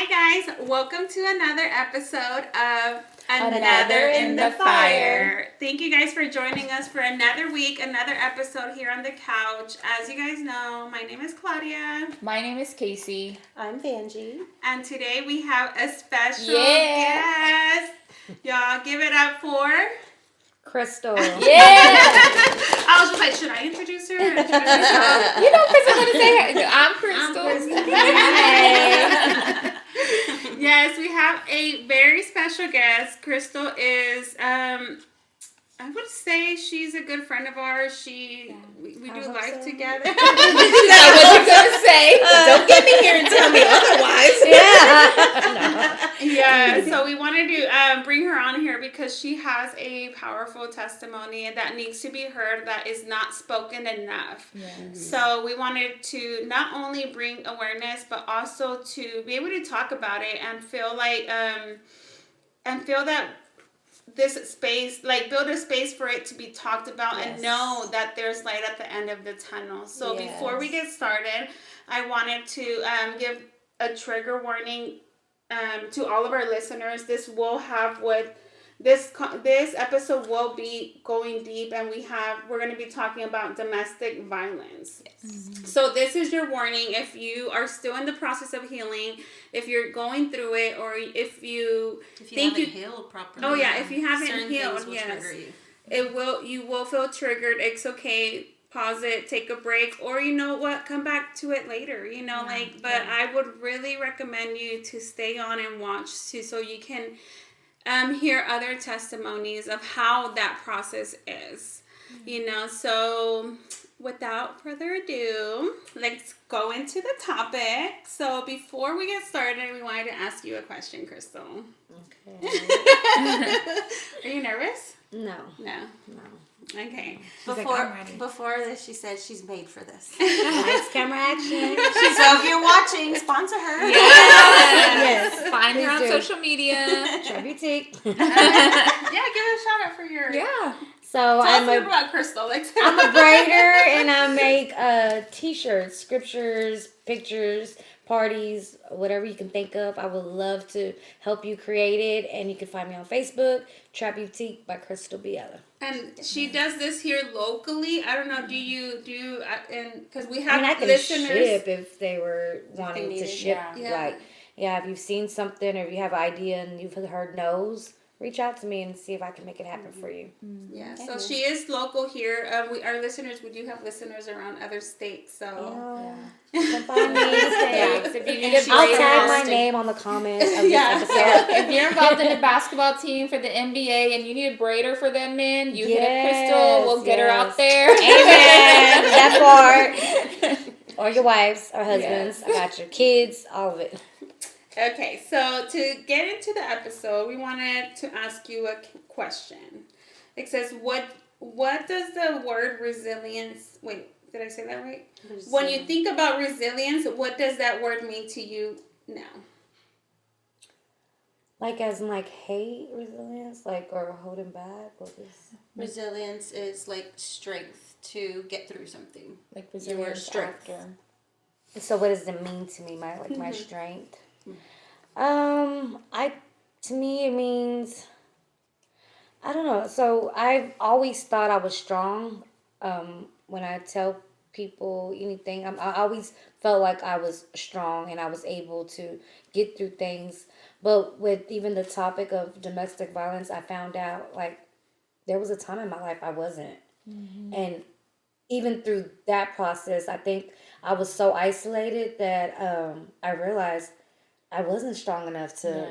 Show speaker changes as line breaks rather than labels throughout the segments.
Hi guys, welcome to another episode of Another in the Fire. Thank you guys for joining us for another week, another episode here on the couch. As you guys know, my name is Claudia.
My name is Casey.
I'm Vanjie.
And today we have a special guest. Y'all give it up for
Crystal.
I was just like, should I introduce her?
You know, Crystal gonna say her. I'm Crystal.
Yes, we have a very special guest. Crystal is, I would say she's a good friend of ours. We do life together.
That's what you're gonna say.
Don't get me here and tell me otherwise.
Yeah, so we wanted to bring her on here because she has a powerful testimony that needs to be heard that is not spoken enough.
Yes.
So we wanted to not only bring awareness, but also to be able to talk about it and feel like, and feel that this space, like build a space for it to be talked about and know that there's light at the end of the tunnel. So before we get started, I wanted to give a trigger warning to all of our listeners. This will have this episode will be going deep, and we're going to be talking about domestic violence. So this is your warning. If you are still in the process of healing, if you're going through it, or if you think
haven't healed properly.
Oh yeah, if you haven't
certain
healed,
things will trigger you.
you will feel triggered. It's okay. Pause it, take a break, or you know what, come back to it later, I would really recommend you to stay on and watch so you can hear other testimonies of how that process is. So without further ado, let's go into the topic. So before we get started, we wanted to ask you a question, Crystal.
Okay.
Are you nervous?
No.
Okay.
Before this, she said she's made for this.
Lights, camera, action.
So if you're watching, sponsor her.
Yes. Find her on
do.
social media.
Try boutique.
Yeah, give it a shout out for your.
Yeah.
So
Tell us about Crystal.
I'm a braider, and I make t-shirts, scriptures, pictures, parties, whatever you can think of. I would love to help you create it, and you can find me on Facebook, Trap Boutique by Crystal Biella.
And she does this here locally. I don't know. Do you because we have
I can
listeners.
ship if they were wanting to ship.
Yeah.
If you've seen something or if you have an idea and you've heard no's, reach out to me and see if I can make it happen for you.
Yeah, so she is local here. Our listeners, we do have listeners around other states, so
Come find me.
If you need a
I'll
braider,
tag my name on the comment of this episode.
if you're involved in the basketball team for the NBA and you need a braider for them men, you hit up Crystal. We'll get her out there.
Amen. That part. Or your wives or husbands. I got your kids. All of it.
Okay, so to get into the episode, we wanted to ask you a question. It says, what does the word resilience, wait, did I say that right? When you think about resilience, what does that word mean to you now?
Like as in like hate resilience, like or holding back or this.
Resilience is like strength to get through something.
Like resilience
strength.
after.
So what does it mean to me? My strength. To me it means, I don't know. So I've always thought I was strong. When I tell people anything, I always felt like I was strong and I was able to get through things. But with even the topic of domestic violence, I found out like there was a time in my life I wasn't. And even through that process, I think I was so isolated that I realized I wasn't strong enough to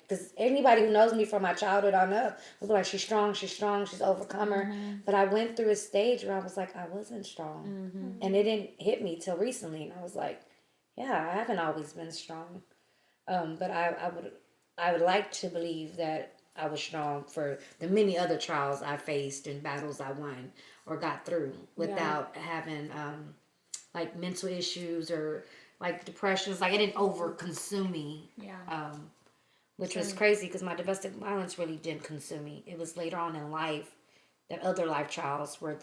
because anybody who knows me from my childhood on up was like, she's strong, she's overcomer. But I went through a stage where I was like, I wasn't strong. And it didn't hit me till recently. And I was like, yeah, I haven't always been strong. But I would like to believe that I was strong for the many other trials I faced and battles I won or got through without having like mental issues or like depressions. Like it didn't over-consume me. Which was crazy because my domestic violence really didn't consume me. It was later on in life that other life trials where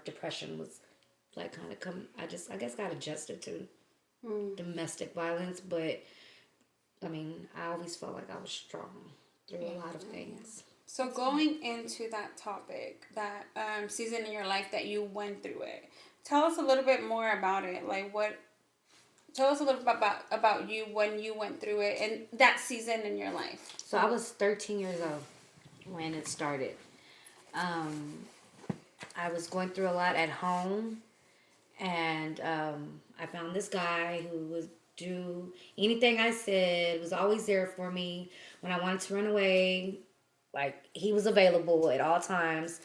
depression was like kind of I guess got adjusted to domestic violence, but I mean, I always felt like I was strong through a lot of things.
So going into that topic, that season in your life that you went through it, tell us a little bit more about it. Like what? Tell us a little bit about you when you went through it and that season in your life.
So I was 13 years old when it started. I was going through a lot at home, and I found this guy who would do anything I said, was always there for me when I wanted to run away. Like, he was available at all times.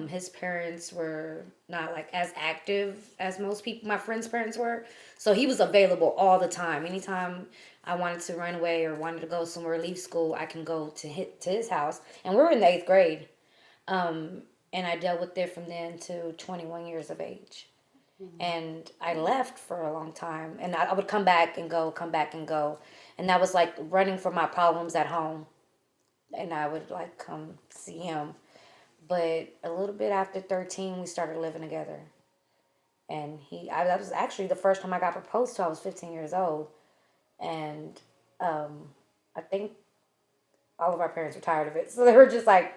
His parents were not like as active as most people, my friends' parents were. So he was available all the time. Anytime I wanted to run away or wanted to go somewhere, leave school, I can go to his house. And we were in the 8th grade. And I dealt with it from then to 21 years of age. And I left for a long time. And I would come back and go, come back and go. And that was like running from my problems at home. And I would like come see him. But a little bit after 13, we started living together. And that was actually the first time I got proposed to. I was 15 years old. And I think all of our parents were tired of it. So they were just like,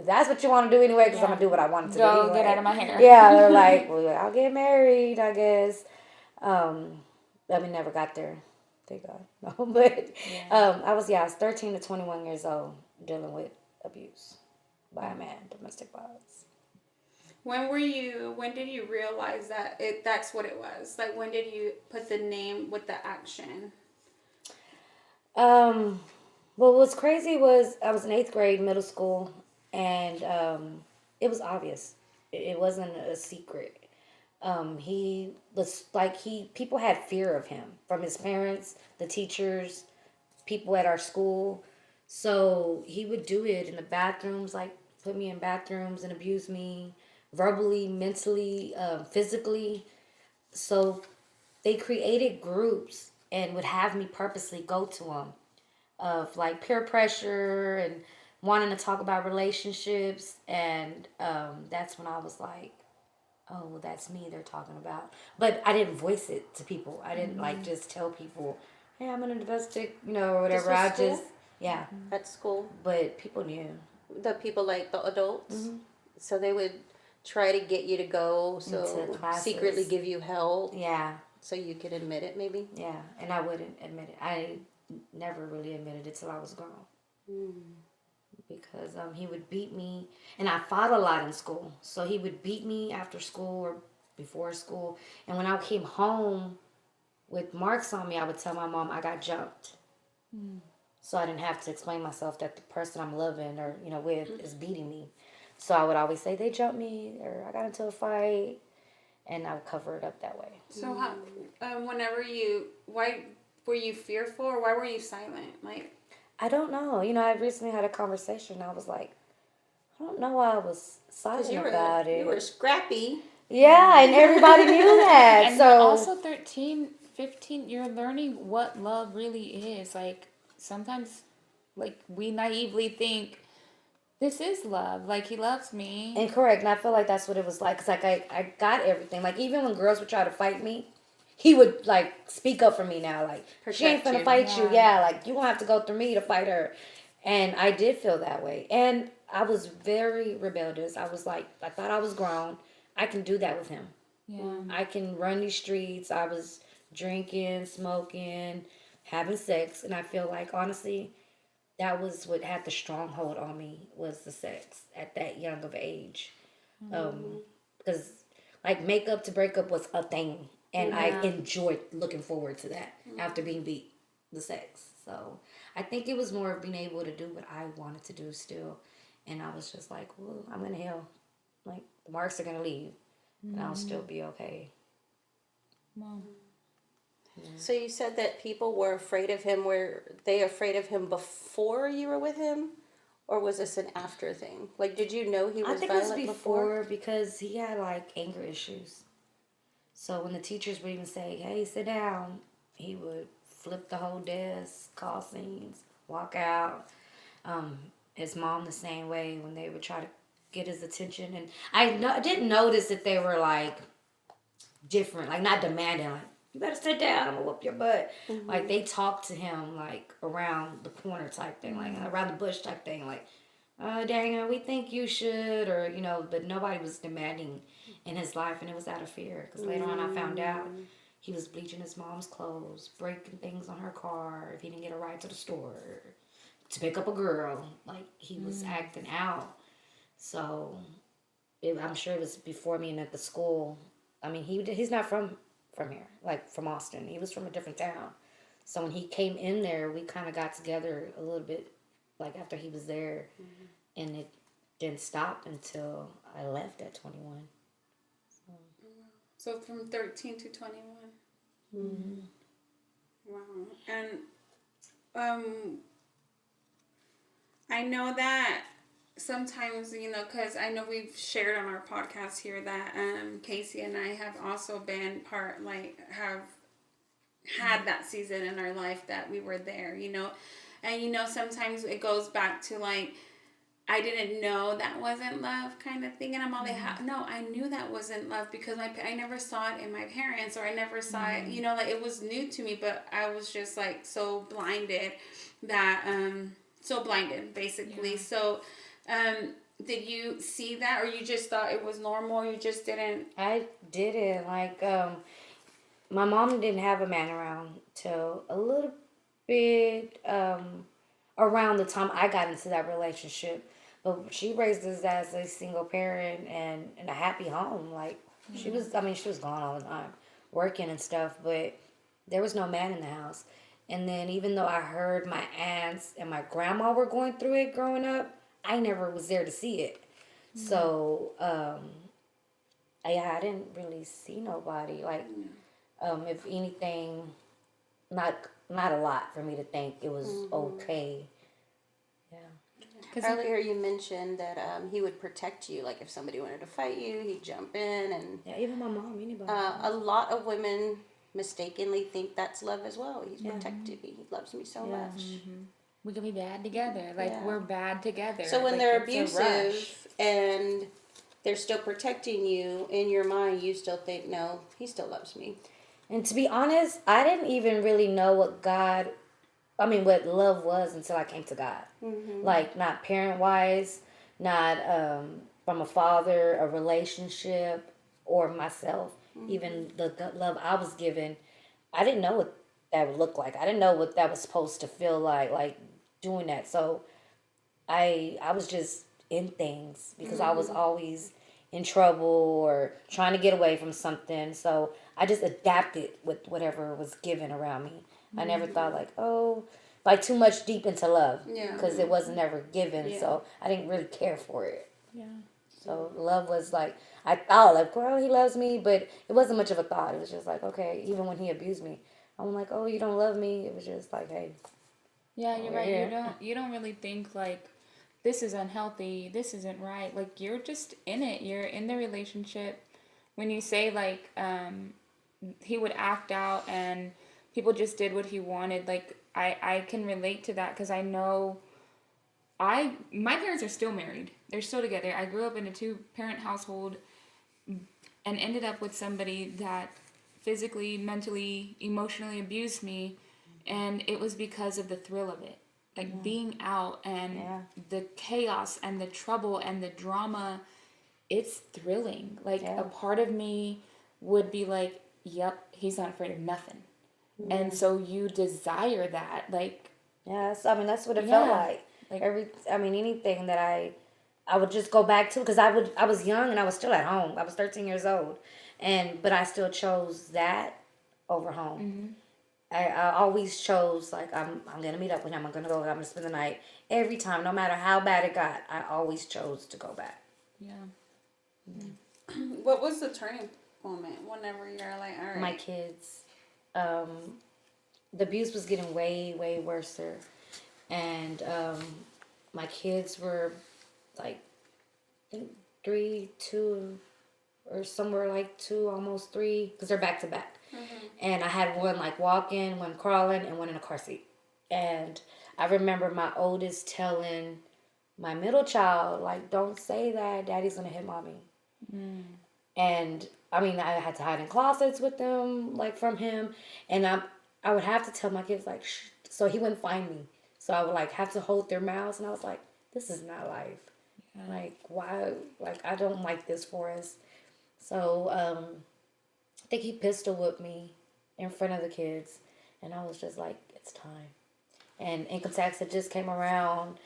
that's what you want to do anyway, because I'm going to do what I wanted to do anyway.
Get out of my hair.
Yeah, they're like, well, I'll get married, I guess. But we never got there. Thank God. No, but I was 13 to 21 years old dealing with abuse by a man, domestic violence.
When did you realize that that's what it was? Like, when did you put the name with the action?
Well, what's crazy was I was in 8th grade, middle school, and it was obvious. It wasn't a secret. He was like, people had fear of him from his parents, the teachers, people at our school. So he would do it in the bathrooms, like put me in bathrooms and abuse me verbally, mentally, physically. So they created groups and would have me purposely go to them of like peer pressure and wanting to talk about relationships. And that's when I was like, oh, well, that's me they're talking about. But I didn't voice it to people. I didn't like just tell people, hey, I'm in a domestic, or whatever. I just,
At school?
But people knew.
The people, like the adults?
Mm-hmm.
So they would try to get you to go,
Into classes.
secretly give you help.
Yeah.
So you could admit it, maybe?
Yeah, and I wouldn't admit it. I never really admitted it till I was grown. Because he would beat me, and I fought a lot in school. So he would beat me after school or before school. And when I came home with marks on me, I would tell my mom I got jumped. So I didn't have to explain myself that the person I'm loving or with is beating me. So I would always say they jumped me or I got into a fight, and I would cover it up that way.
So how, why were you fearful, or why were you silent? Like,
I don't know. I recently had a conversation. I was like, I don't know why I was silent about it.
You were scrappy.
Yeah, and everybody knew that.
And
so
also 13, 15, you're learning what love really is. Like, sometimes, like, we naively think, this is love. Like, he loves me.
and correct, and I feel like that's what it was like. Cause like I got everything. Like even when girls would try to fight me, he would like speak up for me now. Like she ain't
Protect
finna
you.
fight you. Yeah, like you won't have to go through me to fight her. And I did feel that way. And I was very rebellious. I was like, I thought I was grown. I can do that with him.
Yeah.
I can run these streets. I was drinking, smoking, having sex, and I feel like honestly, that was what had the stronghold on me was the sex at that young of age. Because like makeup to breakup was a thing, and I enjoyed looking forward to that after being beat, the sex. So I think it was more of being able to do what I wanted to do still, and I was just like, well, I'm gonna heal. Like the marks are gonna leave, and I'll still be okay.
Mom.
So you said that people were afraid of him. Were they afraid of him before you were with him? Or was this an after thing? Like, did you know he was
I think
violent
it was before because he had like anger issues. So when the teachers would even say, hey, sit down, he would flip the whole desk, call scenes, walk out. His mom the same way when they would try to get his attention. And I didn't notice that they were like different, like not demanding, like, you better sit down, I'm gonna whoop your butt. Like, they talk to him, like, around the corner type thing, like, around the bush type thing, like, Daniel, we think you should, or, but nobody was demanding in his life, and it was out of fear, because later on I found out he was bleaching his mom's clothes, breaking things on her car if he didn't get a ride to the store, to pick up a girl, like, he was acting out, so, I'm sure it was before me and at the school. I mean, he's not from here, like, from Austin. He was from a different town. So when he came in there, we kind of got together a little bit, like, after he was there. And it didn't stop until I left at 21.
So from 13 to 21. Wow. And I know that sometimes, because I know we've shared on our podcast here that Casey and I have also been have had that season in our life that we were there, and sometimes it goes back to like, I didn't know that wasn't love kind of thing, and I'm all like, no, I knew that wasn't love because I never saw it in my parents, or I never saw it, like, it was new to me, but I was just like so blinded basically.
Yeah.
So did you see that, or you just thought it was normal? You just didn't?
I didn't. Like, my mom didn't have a man around till a little bit around the time I got into that relationship. But she raised us as a single parent and in a happy home. Like, she was gone all the time, working and stuff, but there was no man in the house. And then even though I heard my aunts and my grandma were going through it growing up, I never was there to see it. So, I didn't really see nobody. Like, if anything, not a lot for me to think it was okay. Yeah.
Earlier you mentioned that he would protect you. Like if somebody wanted to fight you, he'd jump in. And
Yeah, even my mom, anybody.
a lot of women mistakenly think that's love as well. He's protected me. He loves me so much.
We can be bad together. Like, we're bad together.
So when
Like,
they're
it's a rush.
abusive and they're still protecting you, in your mind you still think, no, he still loves me.
And to be honest, I didn't even really know what love was until I came to God. Like, not parent-wise, not from a father, a relationship, or myself. Even the love I was given, I didn't know what that would look like. I didn't know what that was supposed to feel like doing that. So I was just in things because I was always in trouble or trying to get away from something. So I just adapted with whatever was given around me. I never thought too much deep into love because it wasn't ever given.
Yeah.
So I didn't really care for it.
Yeah.
So love was like, I thought like, well, he loves me, but it wasn't much of a thought. It was just like, okay, even when he abused me, I'm like, oh, you don't love me. It was just like, hey.
Yeah, you're
Oh,
right.
yeah.
You don't really think like, this is unhealthy, this isn't right. Like, you're just in it. You're in the relationship. When you say like he would act out and people just did what he wanted, like I can relate to that because I know my parents are still married. They're still together. I grew up in a 2-parent household and ended up with somebody that physically, mentally, emotionally abused me, and it was because of the thrill of it. Like being out and the chaos and the trouble and the drama, it's thrilling. Like a part of me would be like, yep, he's not afraid of nothing. And so you desire that. Like,
Yes, that's what it felt like. Anything that I would just go back to because I was young and I was still at home. I was 13 years old, but I still chose that over home. I always chose like I'm gonna meet up with him. I'm gonna go. I'm gonna spend the night every time, no matter how bad it got. I always chose to go back.
What was the turning moment? Whenever you're like, all right.
My kids, the abuse was getting way worse, and my kids were like, I think 3, 2, or somewhere like 2, almost 3, because they're back to back. And I had one like walking, one crawling, and one in a car seat. And I remember my oldest telling my middle child, like, don't say that, Daddy's gonna hit mommy. And I mean, I had to hide in closets with them, like from him, and I would have to tell my kids like, shh, so he wouldn't find me. So I would like have to hold their mouths, and I was like, this is not life. Like why? Like I don't like this for us. So I think he pistol whipped me in front of the kids, and I was just like, it's time. And income tax had just came around.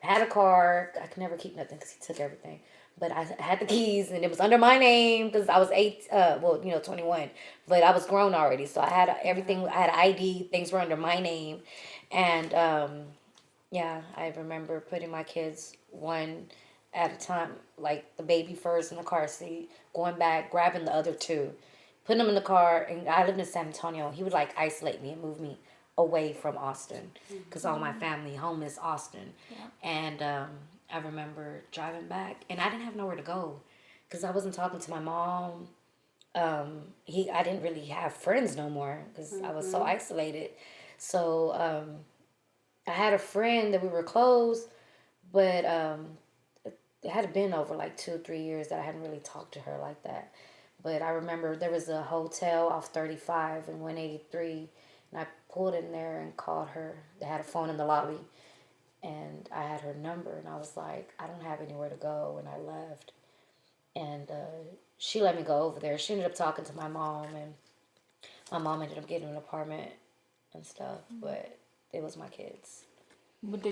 Had a car. I could never keep nothing because he took everything. But I had the keys, and it was under my name because I was 21. But I was grown already, so I had everything. I had ID. Things were under my name, and yeah, I remember putting my kids one at a time, like the baby first in the car seat, going back, grabbing the other two, putting them in the car. And I lived in San Antonio. He would like isolate me and move me away from Austin because all my family home is Austin. And I remember driving back, and I didn't have nowhere to go because I wasn't talking to my mom. I didn't really have friends no more because I was so isolated. So I had a friend that we were close, but it had been over like 2 or 3 years that I hadn't really talked to her like that. But I remember there was a hotel off 35 and 183, and I pulled in there and called her. They had a phone in the lobby, and I had her number, and I was like, I don't have anywhere to go, and I left. And she let me go over there. She ended up talking to my mom, and my mom ended up getting an apartment and stuff, but it was my kids.
But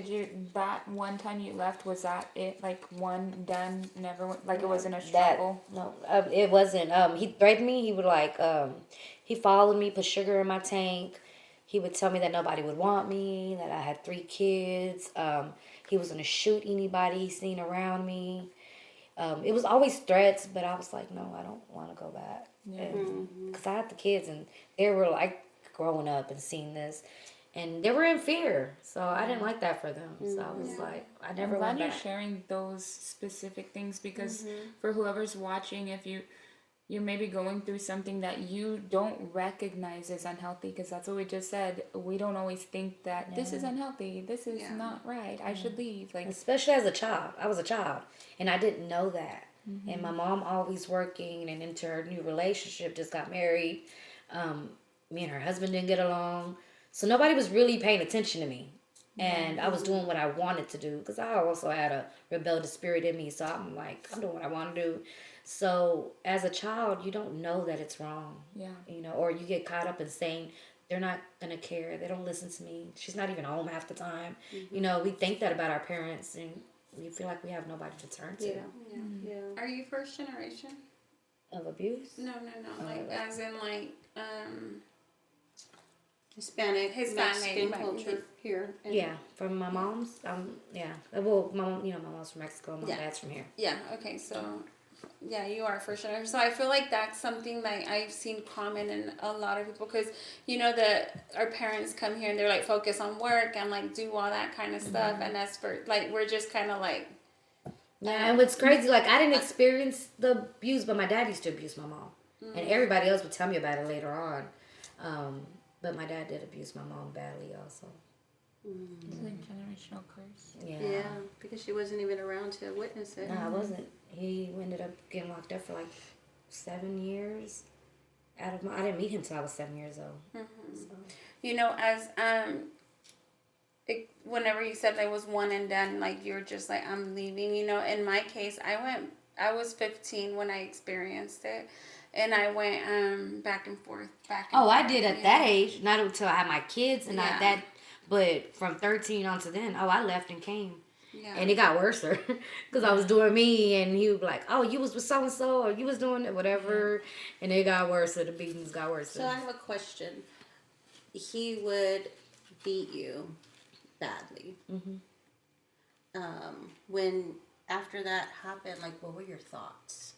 that one time you left, was that it? Like one done, never went, like it wasn't a
That
struggle?
no, it wasn't. He threatened me. He would like he followed me, put sugar in my tank. He would tell me that nobody would want me, that I had 3 kids. He was gonna shoot anybody he seen around me. It was always threats, but I was like, no, I don't want to go back. Because I had the kids, and they were like growing up and seeing this, and they were in fear. So I didn't like that for them. So I was like, I never
I'm
went
glad you're
back.
sharing those specific things because for whoever's watching, if you're maybe going through something that you don't recognize as unhealthy, because that's what we just said. We don't always think that this is unhealthy. This is not right. I should leave. Like,
Especially as a child. I was a child, and I didn't know that. And my mom always working and into her new relationship, just got married. Me and her husband didn't get along. So nobody was really paying attention to me. And I was doing what I wanted to do because I also had a rebellious spirit in me. So I'm like, I'm doing what I want to do. So as a child, you don't know that it's wrong.
yeah.
Or you get caught up in saying, they're not going to care. They don't listen to me. She's not even home half the time. We think that about our parents, and we feel like we have nobody to turn to.
Are you first generation?
Of abuse?
No. Like as in like
Hispanic, Mexican
right.
culture here.
Yeah, from my mom's. Yeah. Well, my mom, my mom's from Mexico. My
Yeah.
dad's from here.
Yeah. Okay. So, yeah, you are first generation. So I feel like that's something that I've seen common in a lot of people because that our parents come here and they're like focus on work and like do all that kind of stuff, and that's for like we're just kind of like.
Yeah, and what's crazy, like I didn't experience the abuse, but my dad used to abuse my mom, and everybody else would tell me about it later on. But my dad did abuse my mom badly also.
It's like generational curse.
Yeah.
Because she wasn't even around to witness it.
No, I wasn't. He ended up getting locked up for like 7 years. I didn't meet him till I was 7 years old.
As whenever you said there was one and done, like you're just like I'm leaving. In my case, I was 15 when I experienced it. And I went back and forth.
I did at that age. Not until I had my kids and not that. But from 13 on to then, I left and came. Yeah. And it got worse because I was doing me, and he would be like, oh, you was with so-and-so, or you was doing it, whatever. Yeah. And it got worse. The beatings got worse.
So I have a question. He would beat you badly. When after that happened, like, what were your thoughts?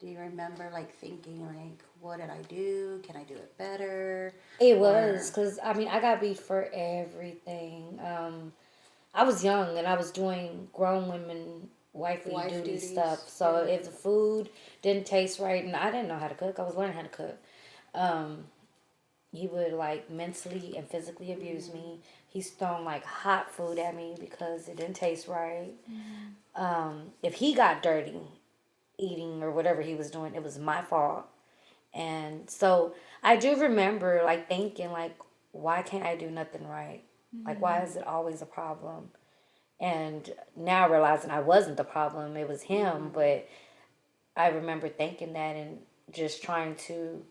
Do you remember, like, thinking, like, what did I do? Can I do it better?
It was, because, I got beat for everything. I was young, and I was doing grown women wifely duty stuff. So if the food didn't taste right, and I didn't know how to cook, I was learning how to cook. He would, like, mentally and physically abuse me. He's thrown, like, hot food at me because it didn't taste right. If he got dirty, eating or whatever he was doing, it was my fault. And so I do remember like thinking like, why can't I do nothing right? Like, why is it always a problem? And now realizing I wasn't the problem, it was him. But I remember thinking that and just trying to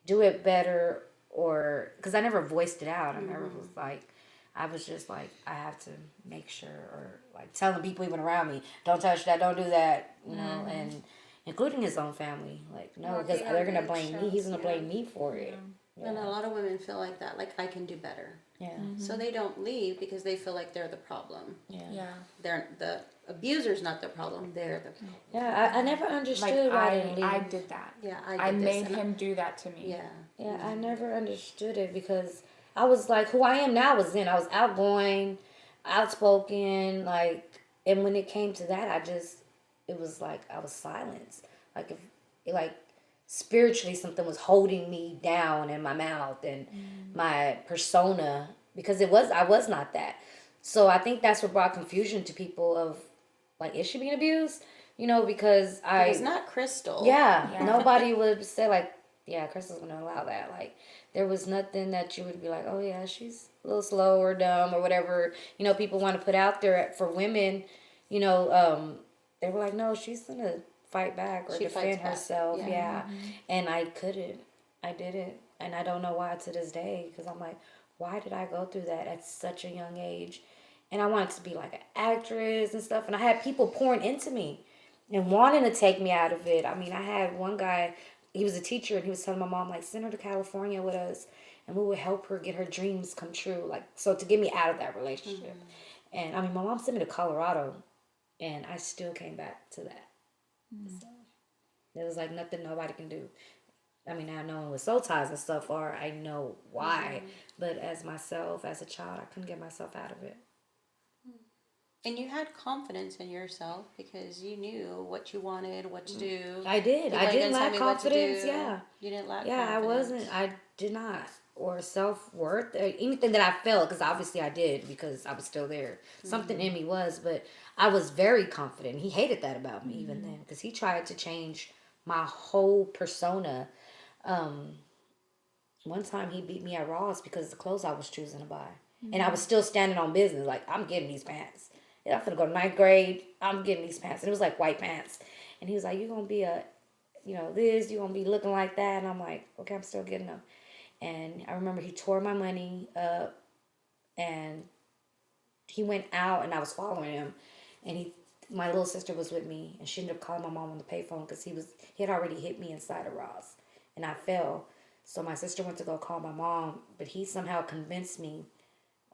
do it better, or because I never voiced it out. I never was like, I was just like, I have to make sure, or like telling people even around me, don't touch that, don't do that, and including his own family. Like, no, because
Working on
they're gonna
big
blame me.
shows,
He's gonna
yeah.
blame me for it.
And a lot of women feel like that, like I can do better.
Yeah.
So they don't leave because they feel like they're the problem.
Yeah.
They're the abuser's not the problem. They're the problem.
Yeah, I never
Like
understood why I didn't leave.
I did that.
Yeah,
I
did this,
made
and
him do that to me.
Yeah.
Yeah, I never understood it because I was like, who I am now was then. I was outgoing, outspoken, like, and when it came to that, it was like I was silenced. Like, like, spiritually something was holding me down in my mouth and my persona, because I was not that. So I think that's what brought confusion to people of, like, is she being abused? Because
It was not Crystal.
yeah. Nobody would say like, yeah, Crystal's gonna allow that. Like, there was nothing that you would be like, oh yeah, she's a little slow or dumb or whatever. People want to put out there for women. They were like, no, she's gonna fight back or
She
defend
fights back,
herself.
yeah.
Yeah, and I couldn't. I didn't, and I don't know why to this day. Because I'm like, why did I go through that at such a young age? And I wanted to be like an actress and stuff, and I had people pouring into me and wanting to take me out of it. I mean, I had one guy, he was a teacher, and he was telling my mom, like, send her to California with us, and we would help her get her dreams come true. Like, so to get me out of that relationship. And I mean, my mom sent me to Colorado, and I still came back to that. So there was like nothing nobody can do. I mean, I know with soul ties and stuff, or I know why, but as myself, as a child, I couldn't get myself out of it.
And you had confidence in yourself because you knew what you wanted, what to do.
I did.
You
I
weren't
didn't
gonna tell
lack
me what to
confidence.
do.
Yeah.
You didn't lack
Yeah,
confidence.
I did not. Or self-worth, or anything that I felt, because obviously I did, because I was still there. Something in me was, but I was very confident. He hated that about me even then, because he tried to change my whole persona. One time he beat me at Ross because of the clothes I was choosing to buy. And I was still standing on business, like, I'm getting these pants. I'm gonna go to 9th grade, I'm getting these pants. And it was like white pants. And he was like, you're gonna be this, you're gonna be looking like that. And I'm like, okay, I'm still getting them. And I remember he tore my money up, and he went out, and I was following him, and my little sister was with me, and she ended up calling my mom on the payphone because he had already hit me inside of Ross, and I fell. So my sister went to go call my mom, but he somehow convinced me,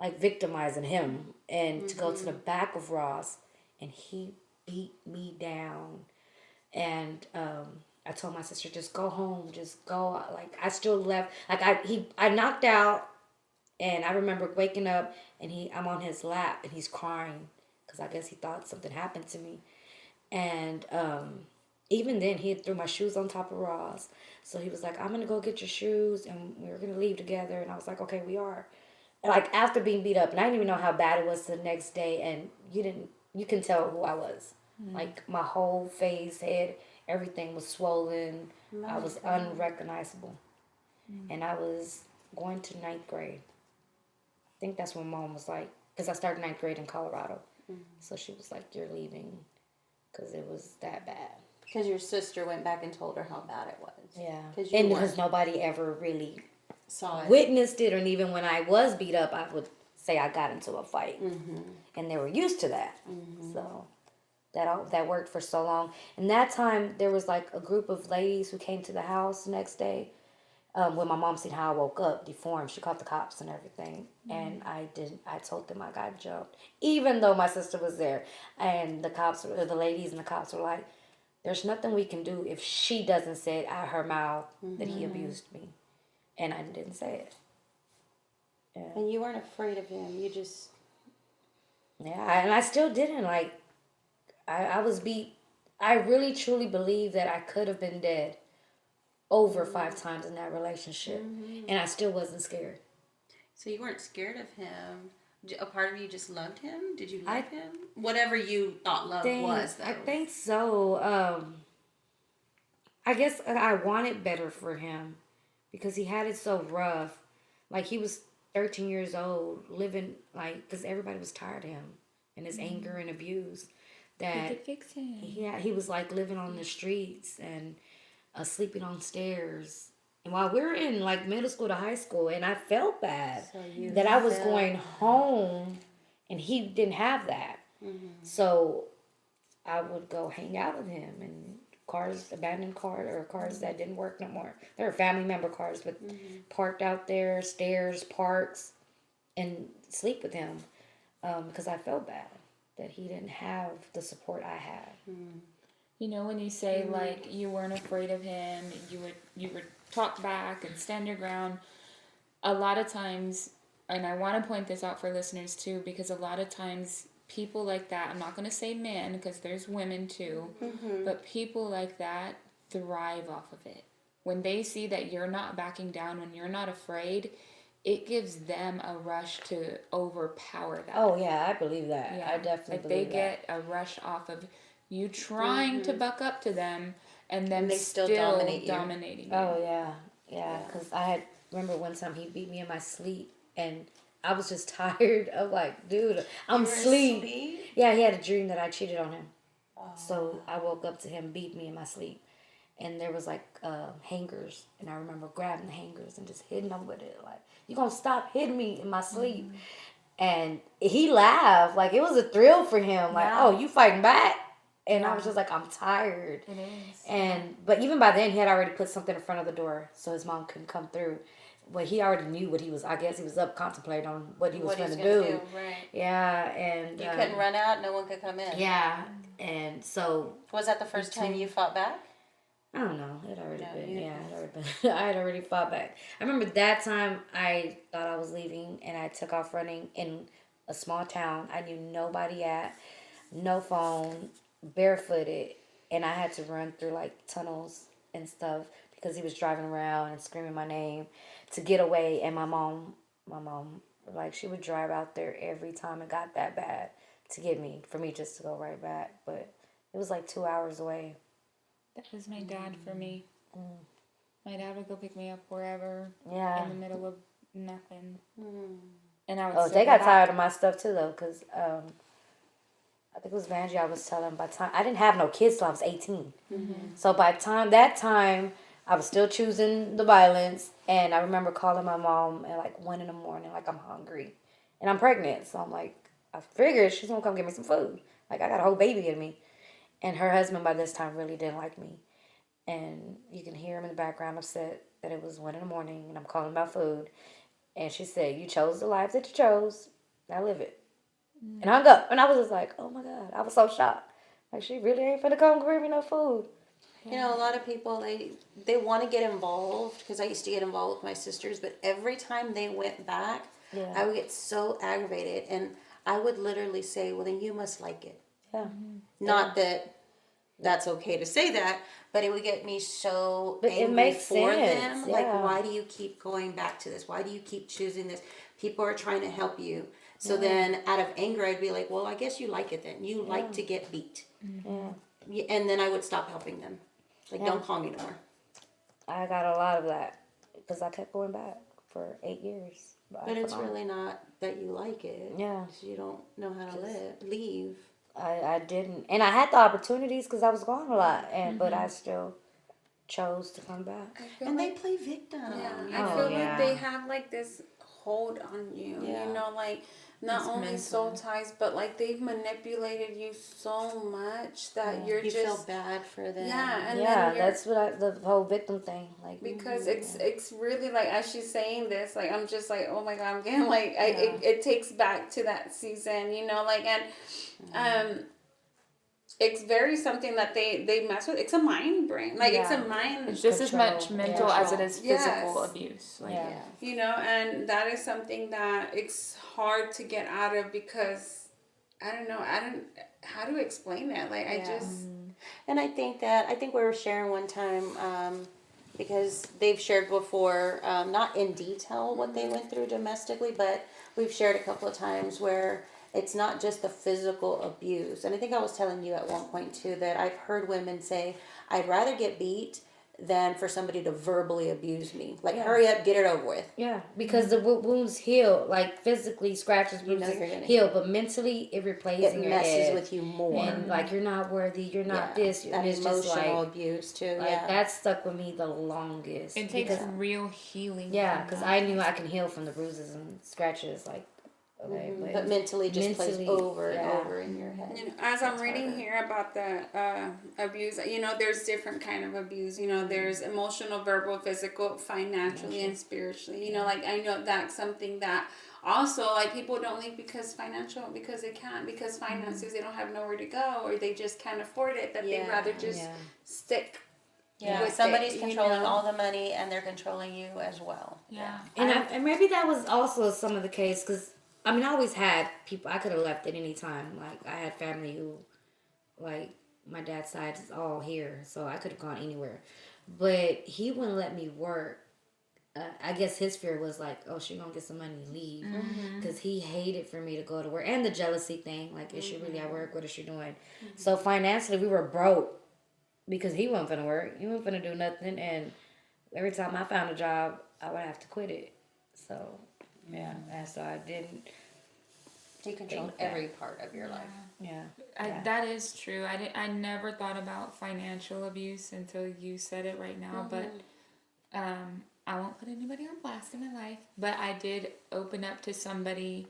like victimizing him, and to go to the back of Ross, and he beat me down. And I told my sister, just go home, just go. Like, I still left. Like, I knocked out, and I remember waking up, and I'm on his lap, and he's crying because I guess he thought something happened to me. And even then, he had threw my shoes on top of Ross. So he was like, I'm gonna go get your shoes, and we were gonna leave together. And I was like, okay, we are. And like, after being beat up, and I didn't even know how bad it was the next day, and you can tell who I was. Like, my whole face, head, everything was swollen. I was unrecognizable. And I was going to 9th grade. I think that's when Mom was like, because I started 9th grade in Colorado. So she was like, you're leaving, because it was that bad.
Because your sister went back and told her how bad it was.
Yeah.
And
because nobody ever really
saw it.
witnessed it, and even when I was beat up, I would say I got into a fight. And they were used to that. So that worked for so long. And that time, there was like a group of ladies who came to the house the next day. When my mom seen how I woke up deformed, she called the cops and everything. And I told them I got jumped, even though my sister was there. And the ladies and the cops were like, there's nothing we can do if she doesn't say it out her mouth that he abused me. And I didn't say it. Yeah.
And you weren't afraid of him. You just...
Yeah, and I still didn't. Like, I was beat. I really, truly believe that I could have been dead over 5 times in that relationship. And I still wasn't scared.
So you weren't scared of him. A part of you just loved him? Did you love him? Whatever you thought love was, though.
I think so. I guess I wanted better for him because he had it so rough. Like he was 13 years old, living like because everybody was tired of him and his anger and abuse.
We
That
could fix him.
he was like living on the streets and sleeping on stairs. And while we were in like middle school to high school, and I felt bad
So you
that I was
felt-
going home and he didn't have that. So I would go hang out with him and abandoned cars or cars that didn't work no more. They were family member cars, but parked out there, stairs, parks, and sleep with him because I felt bad that he didn't have the support I had.
You know, when you say like you weren't afraid of him, you would talk back and stand your ground. A lot of times, and I want to point this out for listeners too, because a lot of times people like that, I'm not going to say men because there's women too, but people like that thrive off of it. When they see that you're not backing down, when you're not afraid, it gives them a rush to overpower that.
Oh yeah, I believe that.
Yeah,
I definitely
like
believe
they get a rush off of you trying to buck up to them and them
they
still
still dominate you.
dominating you.
Oh yeah. Because I remember one time he beat me in my sleep, and I was just tired of like, dude, I'm asleep. Yeah, he had a dream that I cheated on him. So I woke up to him beat me in my sleep, and there was like hangers, and I remember grabbing the hangers and just hitting him with it, like, you gonna stop hitting me in my sleep? And he laughed, like it was a thrill for him, like, oh, you fighting back? And I was just like, I'm tired.
It is.
And but even by then, he had already put something in front of the door so his mom couldn't come through. But he already knew what he was. I guess he was up contemplating on what he was going to do.
Right.
Yeah, and
You couldn't run out. No one could come in.
Yeah, and so
Was that the first time you fought back?
I don't know. It already
No,
been.
you-
Yeah, it already been. I had already fought back. I remember that time I thought I was leaving, and I took off running in a small town I knew nobody at, no phone, barefooted, and I had to run through like tunnels and stuff because he was driving around and screaming my name to get away. And my mom, like she would drive out there every time it got that bad to get me, for me just to go right back. But it was like 2 hours away.
That was my dad for me. My dad would go pick me up wherever
Yeah.
in the middle of nothing. And I would
Oh,
still
they
go
got
back.
tired of my stuff too though, cause I think it was Vanjie. I was telling by the time I didn't have no kids till I was 18. So by that time, I was still choosing the violence, and I remember calling my mom at like 1 a.m, like I'm hungry, and I'm pregnant, so I'm like, I figured she's gonna come get me some food. Like I got a whole baby in me, and her husband by this time really didn't like me, and you can hear him in the background upset that it was 1 a.m, and I'm calling about food. And she said, you chose the life that you chose. Now live it. And hung up. And I was just like, oh my God. I was so shocked. Like, she really ain't finna come bring me no food.
You know, a lot of people, they want to get involved, because I used to get involved with my sisters, but every time they went back,
Yeah.
I would get so aggravated, and I would literally say, well, then you must like it.
Yeah.
Not that that's okay to say that, but it would get me so
But it
angry
makes
for
sense,
them.
yeah.
Like, why do you keep going back to this? Why do you keep choosing this? People are trying to help you. So then out of anger, I'd be like, well, I guess you like it then. You like to get beat.
Yeah.
And then I would stop helping them. Like,
Yeah.
don't call me no more.
I got a lot of that. Because I kept going back for 8 years.
But it's really not that you like it.
Yeah.
It's you don't know how to leave.
I didn't. And I had the opportunities because I was gone a lot. And But I still chose to come back.
I feel
And they
like,
play victim.
I
Oh,
feel
yeah.
like they have like this hold on you.
Yeah.
You know, like not
It's
only soul
mental.
ties, but like they've manipulated you so much that you're
You
just
feel bad for them.
yeah, and
Yeah,
then you're,
that's what the whole victim thing. Like,
because it's really like as she's saying this, like I'm just like, oh my God, I'm getting like
Yeah.
it takes back to that season, you know, like, and it's very something that they mess with. It's a mind brain, like it's a
Yeah.
mind,
It's just as much
Control.
mental
Yeah.
as it is physical
Yes.
abuse. Like,
Yeah.
you know, and that is something that it's hard to get out of because I don't know, how to explain it. Like I just
And I think we were sharing one time, because they've shared before, not in detail what they went through domestically, but we've shared a couple of times where it's not just the physical abuse. And I think I was telling you at one point too that I've heard women say, I'd rather get beat than for somebody to verbally abuse me. Like, hurry up, get it over with.
Yeah, because the wounds heal, like physically scratches,
You know
bruises
you're gonna
heal, but mentally it replays
It
in your
messes
head.
with you more.
And like you're not worthy, you're not this,
that
and it's just
emotional
like
abuse too.
like that stuck with me the longest.
It takes
because
real healing.
yeah,
from
because
that.
I knew I can heal from the bruises and scratches. Like okay,
But mentally just plays over and
yeah.
over in your head.
You know, as I'm
It's
reading
harder.
here about the abuse, you know, there's different kind of abuse. You know, there's emotional, verbal, physical, financially, and spiritually. You know, like I know that's something that also like people don't leave because because they can't, because finances, they don't have nowhere to go, or they just can't afford it. That they'd rather just stick.
Yeah,
with
somebody's
it,
controlling
you know?
all the money and they're controlling you as well.
Yeah.
And maybe that was also some of the case because I mean I always had people I could have left at any time. Like I had family who, like my dad's side is all here, so I could have gone anywhere, but he wouldn't let me work. I guess his fear was like, oh, she gonna get some money and leave, because he hated for me to go to work, and the jealousy thing. Like, is she really at work? What is she doing? So financially, we were broke because he wasn't gonna work. He wasn't gonna do nothing, and every time I found a job, I would have to quit it. So yeah, and so I didn't.
He controlled
Think that.
every part of your life.
Yeah,
That is true. I never thought about financial abuse until you said it right now. But I won't put anybody on blast in my life. But I did open up to somebody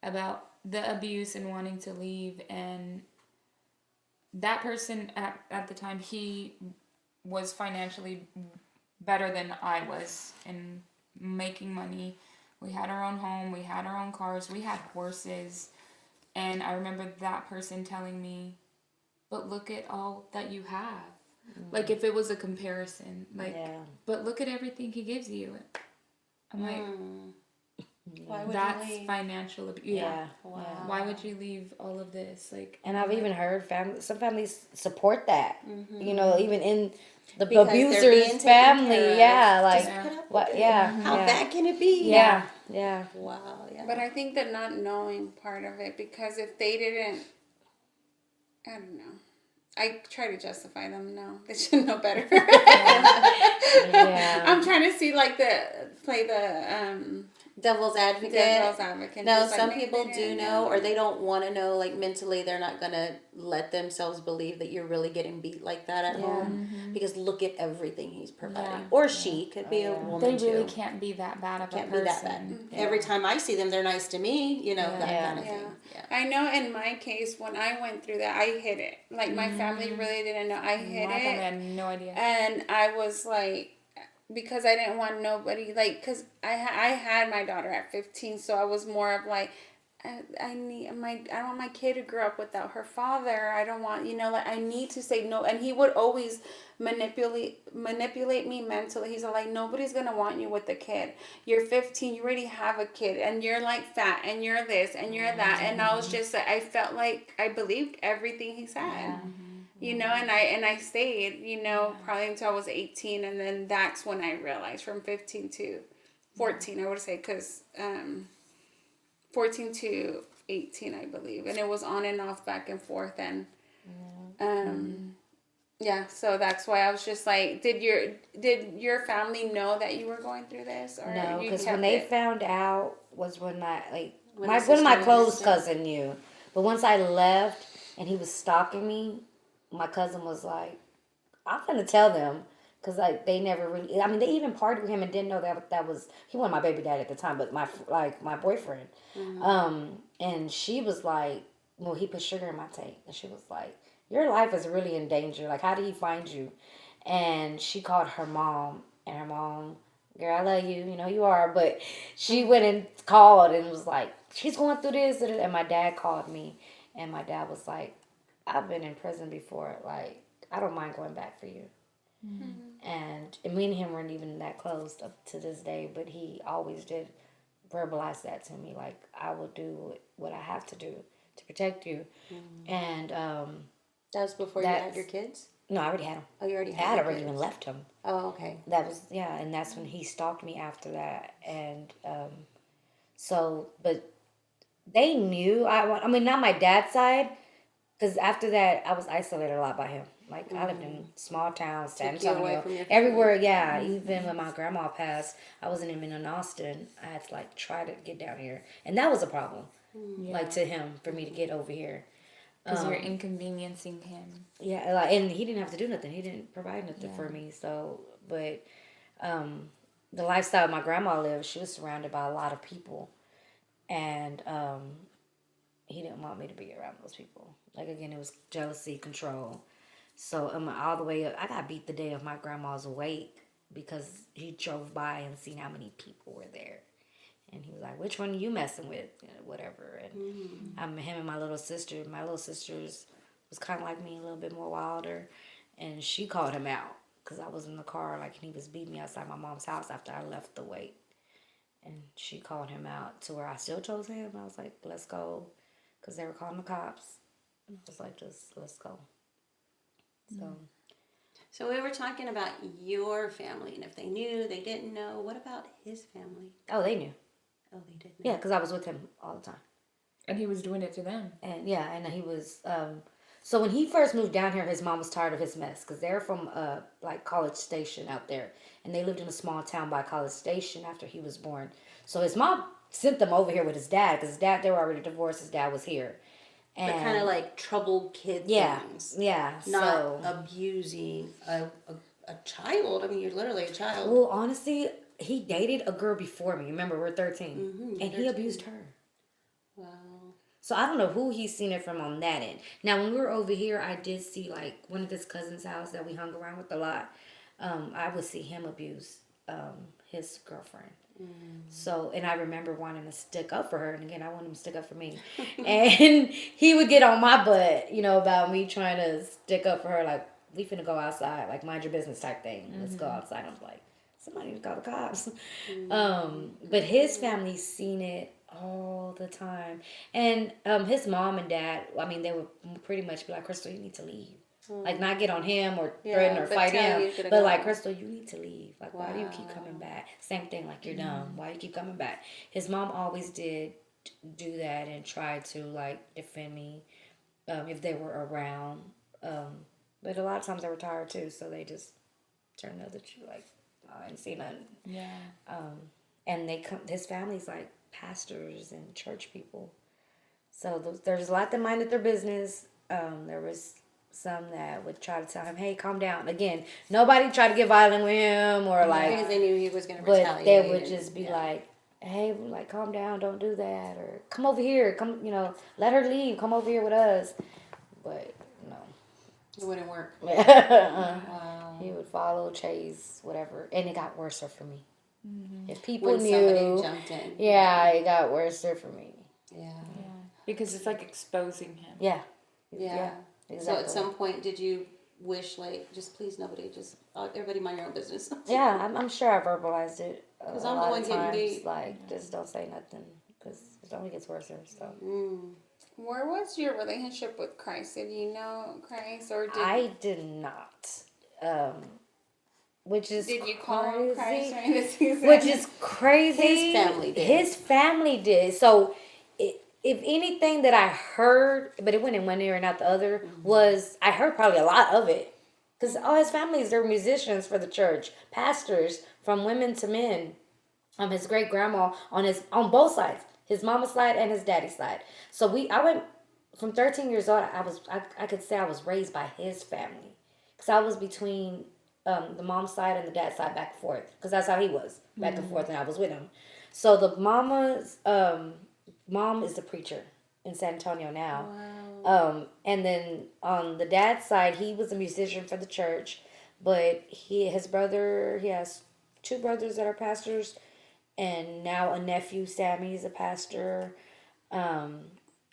about the abuse and wanting to leave. And that person at the time, he was financially better than I was in making money. We had our own home. We had our own cars. We had horses. And I remember that person telling me, but look at all that you have. Like if it was a comparison. Like, but look at everything he gives you. I'm like,
Why would
that's
you leave?
financial abuse.
yeah.
Wow.
Why would you leave all of this? Like,
And I've even heard some families support that. You know, even in the
Because they're being
abuser's
taken
family.
care of.
Yeah, like
Just put up
what?
with it.
Yeah,
How
yeah.
bad can it be?
Yeah, yeah.
Wow. Yeah.
But I think the not knowing part of it, because if they didn't, I don't know. I try to justify them. No, they should know better.
Yeah.
I'm trying to see play the
Devil's advocate.
devil's advocate.
No,
Just like,
some
maybe
people
they
do
didn't
know, or they don't want to know. Like mentally, they're not gonna let themselves believe that you're really getting beat like that at home, because look at everything he's providing,
Yeah.
or she could be a woman
they really
too.
can't be that bad of
Can't
a
be
person.
that bad. Every time I see them, they're nice to me. You know that kind of
Yeah.
thing. Yeah.
I know in my case, when I went through that, I hid it. Like, my family really didn't know. I hid
My family
it.
had no idea.
And I was like, because I didn't want nobody, like, because I had my daughter at 15, so I was more of like, I don't want my kid to grow up without her father. I don't want, like, I need to say no. And he would always manipulate me mentally. He's like, nobody's going to want you with a kid. You're 15, you already have a kid, and you're like fat, and you're this, and you're that. And I was just like, I felt like I believed everything he said. And I stayed, probably until I was 18, and then that's when I realized, from 15 to 14, I would say, because 14 to 18, I believe, and it was on and off, back and forth, and so that's why I was just like, did your family know that you were going through this, or
No,
you
because
kept
when they
it?
found out was when
When
one
the
of my
sister
close
was-
cousin knew, but once I left and he was stalking me, my cousin was like, I'm gonna tell them. Cause they never really. I mean, they even partied with him and didn't know that was he wasn't my baby dad at the time, but my boyfriend. And she was like, well, he put sugar in my tank, and she was like, your life is really in danger. Like, how did he find you? And she called her mom, and her mom, girl, I love you, you are, but she went and called and was like, she's going through this, and my dad called me, and my dad was like, I've been in prison before, like, I don't mind going back for you. And me and him weren't even that close up to this day, but he always did verbalize that to me, like, I will do what I have to do to protect you. And
That was before you had your kids?
no, I already had him.
Oh, you already
I
had
had
your
already
kids.
even left him.
Oh, okay.
That was and that's when he stalked me after that. And so, but they knew. I mean, not my dad's side, because after that I was isolated a lot by him. Like, I lived in small towns, San
Took you away
Antonio,
from your
everywhere. Yeah, even when my grandma passed, I wasn't even in Austin. I had to like try to get down here, and that was a problem. Like to him for me to get over here.
Because you're inconveniencing him.
Yeah, like, and he didn't have to do nothing. He didn't provide nothing for me. So, but the lifestyle my grandma lived, she was surrounded by a lot of people, and he didn't want me to be around those people. Like, again, it was jealousy, control. So all the way up, I got beat the day of my grandma's wake because he drove by and seen how many people were there. And he was like, "Which one are you messing with?" You know, whatever. And him and my little sister. My little sister's was kind of like me, a little bit more wilder. And she called him out because I was in the car, like, and he was beating me outside my mom's house after I left the wake. And she called him out to where I still chose him. I was like, "Let's go," because they were calling the cops. And I was like, "Just let's go."
So we were talking about your family, and if they knew, they didn't know. What about his family?
Oh, they knew.
Oh, they did know.
Yeah, because I was with him all the time.
And he was doing it to them.
And yeah, and he was. So when he first moved down here, his mom was tired of his mess because they're from like College Station out there, and they lived in a small town by College Station after he was born. So his mom sent them over here with his dad because his dad, they were already divorced. His dad was here. And
But kind of like troubled kid things.
Yeah.
Not abusing a child. I mean, you're literally a child.
Well, honestly, he dated a girl before me. Remember, we're 13. And he abused her.
Wow.
So I don't know who he's seen it from on that end. Now, when we were over here, I did see like one of his cousin's house that we hung around with a lot. I would see him abuse his girlfriend. So, and I remember wanting to stick up for her. And again, I wanted him to stick up for me. And he would get on my butt, about me trying to stick up for her. Like, we finna go outside, like, mind your business type thing. Let's go outside. I was like, somebody need to call the cops. But his family's seen it all the time. And his mom and dad, I mean, they would pretty much be like, "Crystal, you need to leave." Like, not get on him or threaten or fight him. But like, "Crystal, you need to leave. Like, why do you keep coming back?" Same thing, like, "You're dumb. Why do you keep coming back?" His mom always did do that and try to, like, defend me if they were around. But a lot of times they were tired too, so they just turned the other cheek, like, I didn't see nothing.
Yeah.
And his family's like pastors and church people. So there's a lot that minded their business. There was some that would try to tell him, "Hey, calm down." Again, nobody tried to get violent with him or like.
Because they knew he was going to
But
retaliate.
they would just be like, "Hey, like, calm down, don't do that," or "Come over here, come, let her leave, come over here with us." But no.
It wouldn't work.
Wow. He would follow, chase, whatever, and it got worse for me. If people
When
knew,
somebody jumped in.
yeah, it got worse for me.
Yeah.
Because it's like exposing him.
Yeah.
Yeah.
Exactly.
So at some point, did you wish, like, just please nobody, just everybody mind your own business?
Yeah, I'm sure I verbalized it a
I'm the
lot
one
of
getting
times.
beat.
Like, just don't say nothing because it only gets worse. So
Where was your relationship with Christ? Did you know Christ, or
I did not. Which is
did you
crazy.
call him Christ during the season?
Which is crazy.
His family did.
His family did. So, if anything that I heard, but it went in one ear and out the other, was I heard probably a lot of it. Because all his families, they're musicians for the church, pastors, from women to men. His great grandma on both sides, his mama's side and his daddy's side. So I went from 13 years old. I could say I was raised by his family, because I was between the mom's side and the dad's side, back and forth, because that's how he was, back and forth, and I was with him. So the mama's mom is the preacher in San Antonio now.
Wow.
And then on the dad's side, he was a musician for the church, but he has two brothers that are pastors, and now a nephew, Sammy, is a pastor.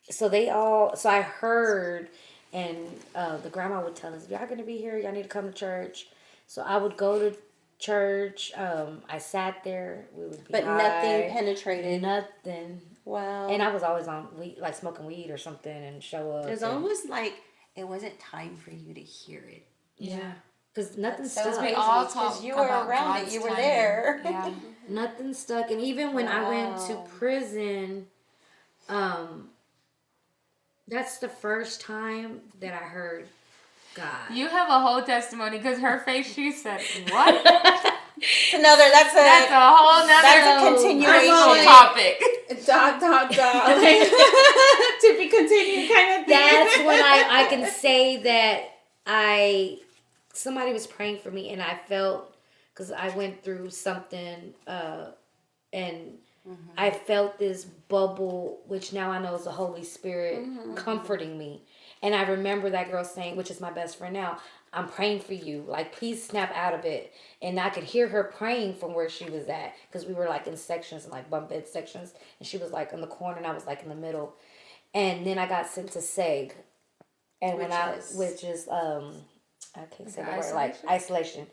So I heard, and the grandma would tell us, "If y'all gonna be here, y'all need to come to church." So I would go to church. I sat there. We would be
But
high.
nothing penetrated.
Nothing.
Wow.
And I was always on weed, like smoking weed or something, and show up.
It was almost like it wasn't time for you to hear it.
Yeah.
Because nothing
So
stuck.
we all
because
talk
you were
about
around
God's
it. You were
timing.
there.
Yeah.
Nothing stuck. And even when I went to
Wow.
prison, that's the first time that I heard God.
You have a whole testimony because her face, she said, what?
That's
That's a whole
that's a
nother
continuation.
topic.
Dot. Like, to be continued kind of thing.
That's when I can say that somebody was praying for me and I felt, because I went through something and I felt this bubble, which now I know is the Holy Spirit comforting me. And I remember that girl saying, which is my best friend now, I'm praying for you. Like, please snap out of it. And I could hear her praying from where she was at. Because we were like in sections, like bunk bed sections. And she was like in the corner and I was like in the middle. And then I got sent to SEG. And which is I can't say the word, like isolation.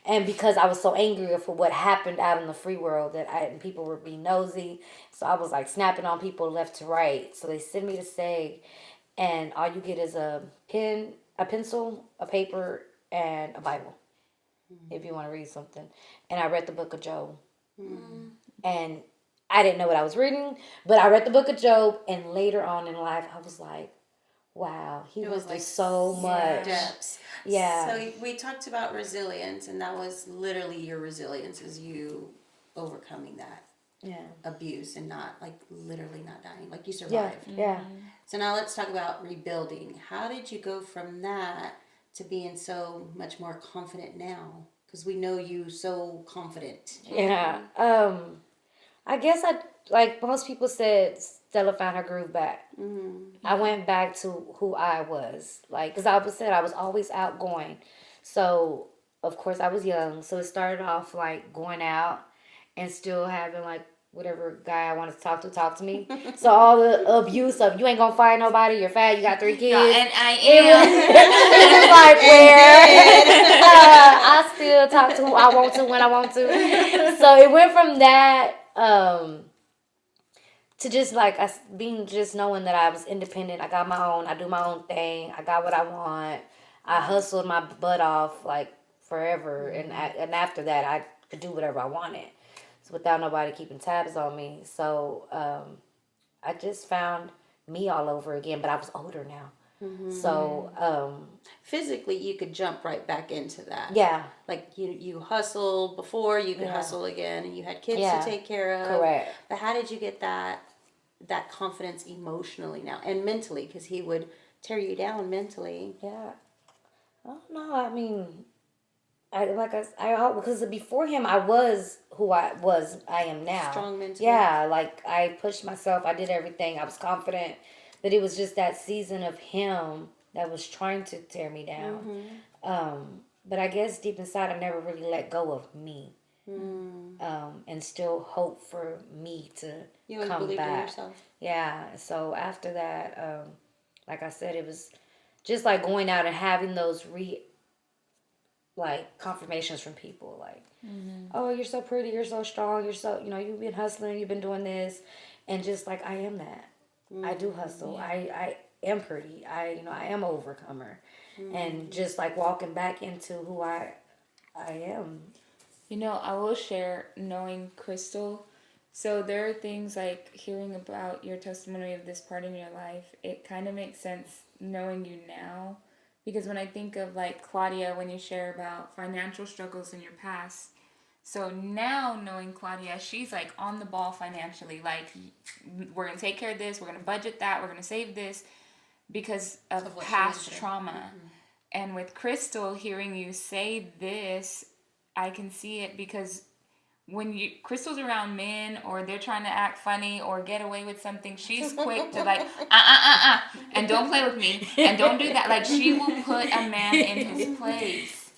And because I was so angry for what happened out in the free world and people were being nosy. So I was like snapping on people left to right. So they sent me to SEG. And all you get is a pen, a pencil, a paper, and a Bible, if you want to read something. And I read the book of Job. And I didn't know what I was reading, but I read the book of Job. And later on in life, I was like, wow, he went through so much.
Depths.
Yeah.
So we talked about resilience, and that was literally your resilience is you overcoming that abuse and not like literally not dying, like you survived.
Yeah.
So now let's talk about rebuilding. How did you go from that to being so much more confident now? Because we know you so confident.
Yeah. I guess like most people said, Stella found her groove back. I went back to who I was. Like, because I was always outgoing. So, of course, I was young. So it started off like going out and still having like whatever guy I wanted to talk to me. So all the abuse of you ain't gonna find nobody, you're fat, you got 3 kids.
And I am.
It was like where I still talk to who I want to when I want to. So it went from that to just like us being just knowing that I was independent. I got my own. I do my own thing. I got what I want. I hustled my butt off like forever, and after that I could do whatever I wanted. Without nobody keeping tabs on me. So I just found me all over again, but I was older now. So
Physically, you could jump right back into that.
Yeah.
Like you hustled before, you could hustle again, and you had kids to take care of.
Correct.
But how did you get that confidence emotionally now and mentally? Because he would tear you down mentally.
Yeah. I don't know. I mean, because before him, I was who I am now.
Strong mentally.
Yeah, like I pushed myself. I did everything. I was confident. But it was just that season of him that was trying to tear me down. But I guess deep inside, I never really let go of me. And still hope for me to
you always
come
believed
back.
in yourself.
Yeah. So after that, like I said, it was just like going out and having those confirmations from people like, oh, you're so pretty, you're so strong, you're so, you've been hustling, you've been doing this, and just like I am that. I do hustle. I am pretty. I am an overcomer, and just like walking back into who I am.
I will share knowing Crystal. So there are things like hearing about your testimony of this part in your life. It kind of makes sense knowing you now. Because when I think of like Claudia, when you share about financial struggles in your past, so now knowing Claudia, she's like on the ball financially. Like, we're going to take care of this, we're going to budget that, we're going to save this because of past trauma. And with Crystal, hearing you say this, I can see it because when Crystal's around men or they're trying to act funny or get away with something, she's quick to like, and don't play with me, and don't do that. Like, she will put a man in his place.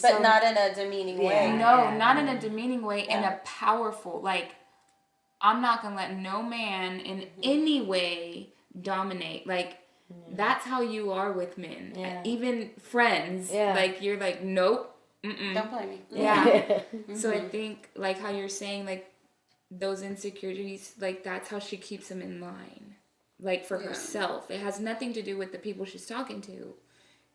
But not in a demeaning way.
No, not in a demeaning way, in a powerful, like, I'm not going to let no man in any way dominate. Like, that's how you are with men.
Yeah.
Even friends.
Yeah.
Like, you're like, nope. Mm-mm.
Don't blame me.
Yeah. So I think, like, how you're saying, like, those insecurities, like, that's how she keeps them in line. Like, for herself. It has nothing to do with the people she's talking to.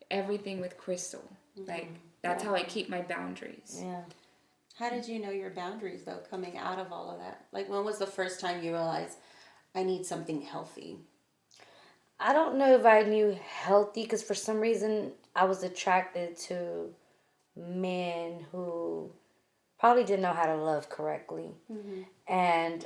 Everything with Crystal. Like, that's how I keep my boundaries.
Yeah.
How did you know your boundaries, though, coming out of all of that? Like, when was the first time you realized, I need something healthy?
I don't know if I knew healthy because for some reason I was attracted to men who probably didn't know how to love correctly. And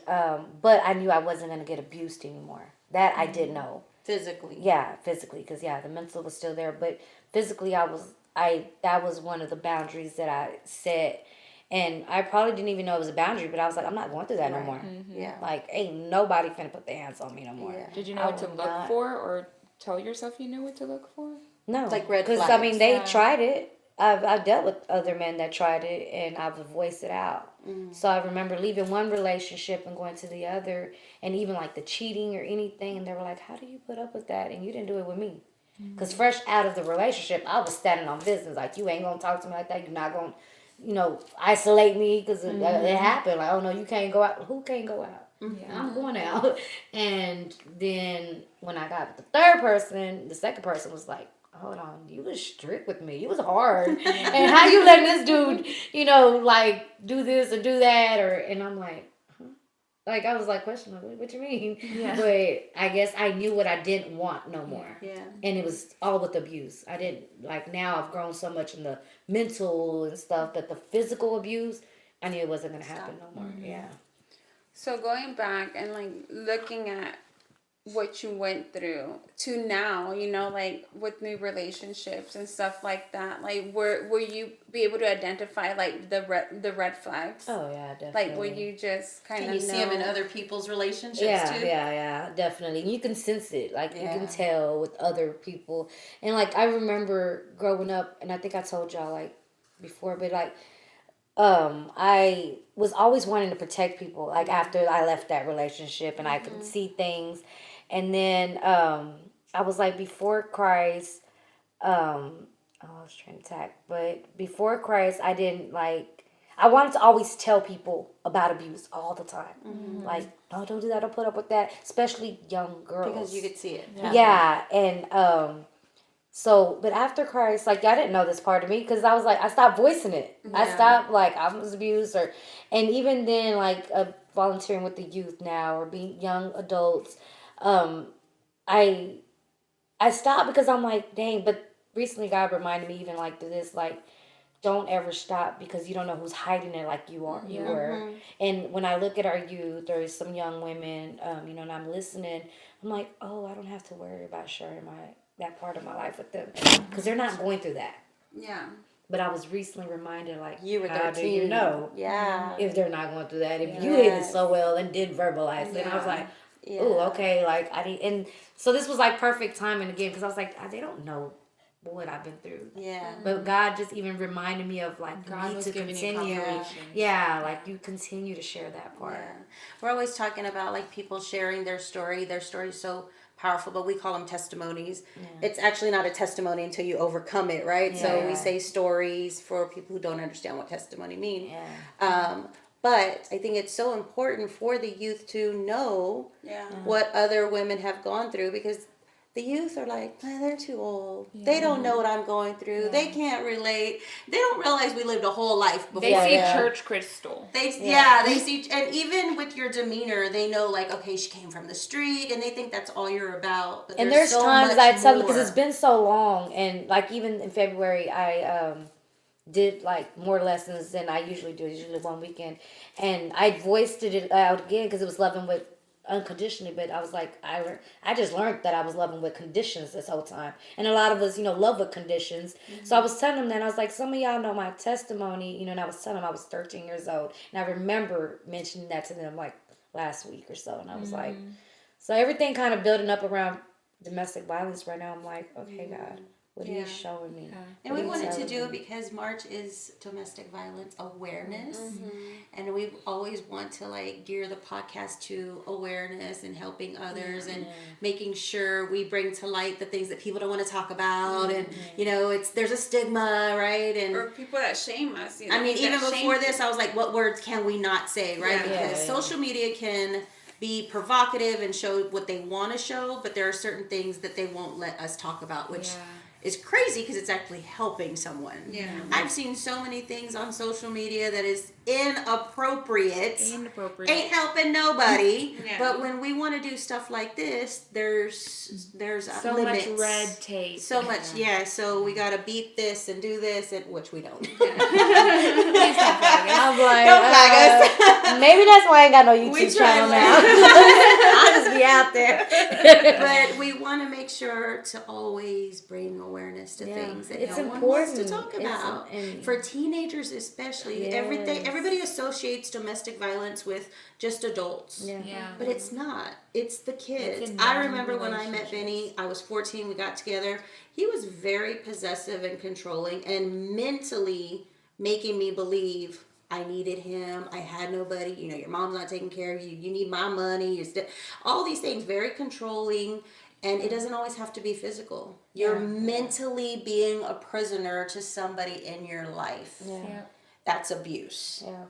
but I knew I wasn't gonna get abused anymore. That I did know.
Physically.
Yeah, physically, because yeah, the mental was still there, but physically, I that was one of the boundaries that I set, and I probably didn't even know it was a boundary, but I was like, I'm not going through that no
Right.
more.
Yeah.
Like, ain't nobody finna put their hands on me no more.
Yeah.
Did you know
I
what to
will
look
not-
for, or tell yourself you knew what to look for?
No,
Like red
because I
flags.
mean, they
Yeah.
tried it. I've dealt with other men that tried it, and I've voiced it out. So I remember leaving one relationship and going to the other, and even like the cheating or anything, and they were like, "How do you put up with that? And you didn't do it with me." Because fresh out of the relationship, I was standing on business. Like, you ain't gonna talk to me like that. You're not gonna, isolate me because it happened. Like, oh no, you can't go out. Who can't go out? I'm going out. And then when I got with the third person, the second person was like, hold on, you was strict with me. You was hard. And how you letting this dude, like do this or do that? And I'm like, huh? Like, I was like, questioning, what you mean?
Yeah.
But I guess I knew what I didn't want no more.
Yeah.
And it was all with abuse. I didn't, like, now I've grown so much in the mental and stuff, but the physical abuse, I knew it wasn't going to happen no more. Yeah.
So going back and like looking at what you went through to now, like with new relationships and stuff like that, like were you be able to identify like the red flags?
Oh, yeah, definitely.
Like were you just kind
Can
of
you see them in other people's relationships too?
Yeah, definitely. And you can sense it. Like, you
Yeah.
can tell with other people. And, like, I remember growing up, and I think I told y'all, like, before, but, like, I was always wanting to protect people, like, after I left that relationship, and I could see things. And then, I was, like, before Christ, I was trying to attack, but before Christ, I didn't, like, I wanted to always tell people about abuse all the time. Like, no, don't do that, don't put up with that, especially young girls.
Because you could see it.
Yeah, and so, but after Christ, like, I didn't know this part of me because I was like, I stopped voicing it. I
Yeah.
stopped, like, I was abused, and even then, like, volunteering with the youth now or being young adults, I stopped because I'm like, dang, but recently God reminded me even like this, like, don't ever stop because you don't know who's hiding it like you are. You were. And when I look at our youth or some young women, and I'm listening, I'm like, oh, I don't have to worry about sharing that part of my life with them because they're not going through that.
Yeah.
But I was recently reminded, like,
You were
how
13.
do you know
Yeah.
if they're not going through that? If you hid it so well and did verbalize it, and I was like,
Yeah.
oh, okay, like, and so this was like perfect timing again because I was like, they don't know what I've been through.
Yeah.
But God just even reminded me of, like,
God
me
was
to
giving you
continue.
confirmation.
Yeah, like, you continue to share that part.
Yeah. We're always talking about like people sharing their story. Their story is so powerful, but we call them testimonies. It's actually not a testimony until you overcome it, right? So
Yeah.
we say stories for people who don't understand what testimony means.
Yeah.
But I think it's so important for the youth to know
Yeah.
what other women have gone through because the youth are like, they're too old. They don't know what I'm going through. They can't relate. They don't realize we lived a whole life before.
They see
Yeah.
church crystal.
They see, and even with your demeanor, they know like, okay, she came from the street, and they think that's all you're about. But
And there's
so
times
much
I tell them
more.
because it's been so long, and like even in February, I did like more lessons than I usually do. Usually one weekend, and I voiced it out again because it was loving with unconditionally. But I was like, I just learned that I was loving with conditions this whole time, and a lot of us, love with conditions. So I was telling them that, and I was like, some of y'all know my testimony, and I was telling them I was 13 years old, and I remember mentioning that to them like last week or so, and I was like, so everything kind of building up around domestic violence right now. I'm like, okay, God, what are you showing me?
And
What
we
are you
wanted to
telling
do
me?
it because March is domestic violence awareness. And we always want to like gear the podcast to awareness and helping others and making sure we bring to light the things that people don't want to talk about. And, there's a stigma, right? And
Or people that shame us.
I mean, even
that shame
before this, I was like, what words can we not say, right?
Yeah.
Because social media can be provocative and show what they want to show, but there are certain things that they won't let us talk about, which is crazy because it's actually helping someone.
Yeah.
I've seen so many things on social media that is inappropriate. Ain't helping nobody.
Yeah.
But when we want to do stuff like this, there's
So
limits.
much red tape.
So much, yeah. So we gotta beat this and do this, and which we don't.
Please don't flag us.
I'm like,
Don't flag us.
maybe that's why I ain't got no YouTube
We
channel
try
now. I'll just be out there.
But we want to make sure to always bring awareness to
Yeah.
things that
It's
no one wants to
important.
talk about.
and
For teenagers especially,
Yes.
everybody associates domestic violence with just adults.
yeah.
Yeah.
But it's not. It's the kids.
It's in
I
young
remember when I met
relationships.
Benny, I was 14, we got together. He was very possessive and controlling and mentally making me believe I needed him. I had nobody. You know, your mom's not taking care of you. You need my money. All these things, very controlling. And it doesn't always have to be physical. You're mentally being a prisoner to somebody in your life.
Yeah.
Yeah.
That's abuse.
Yeah.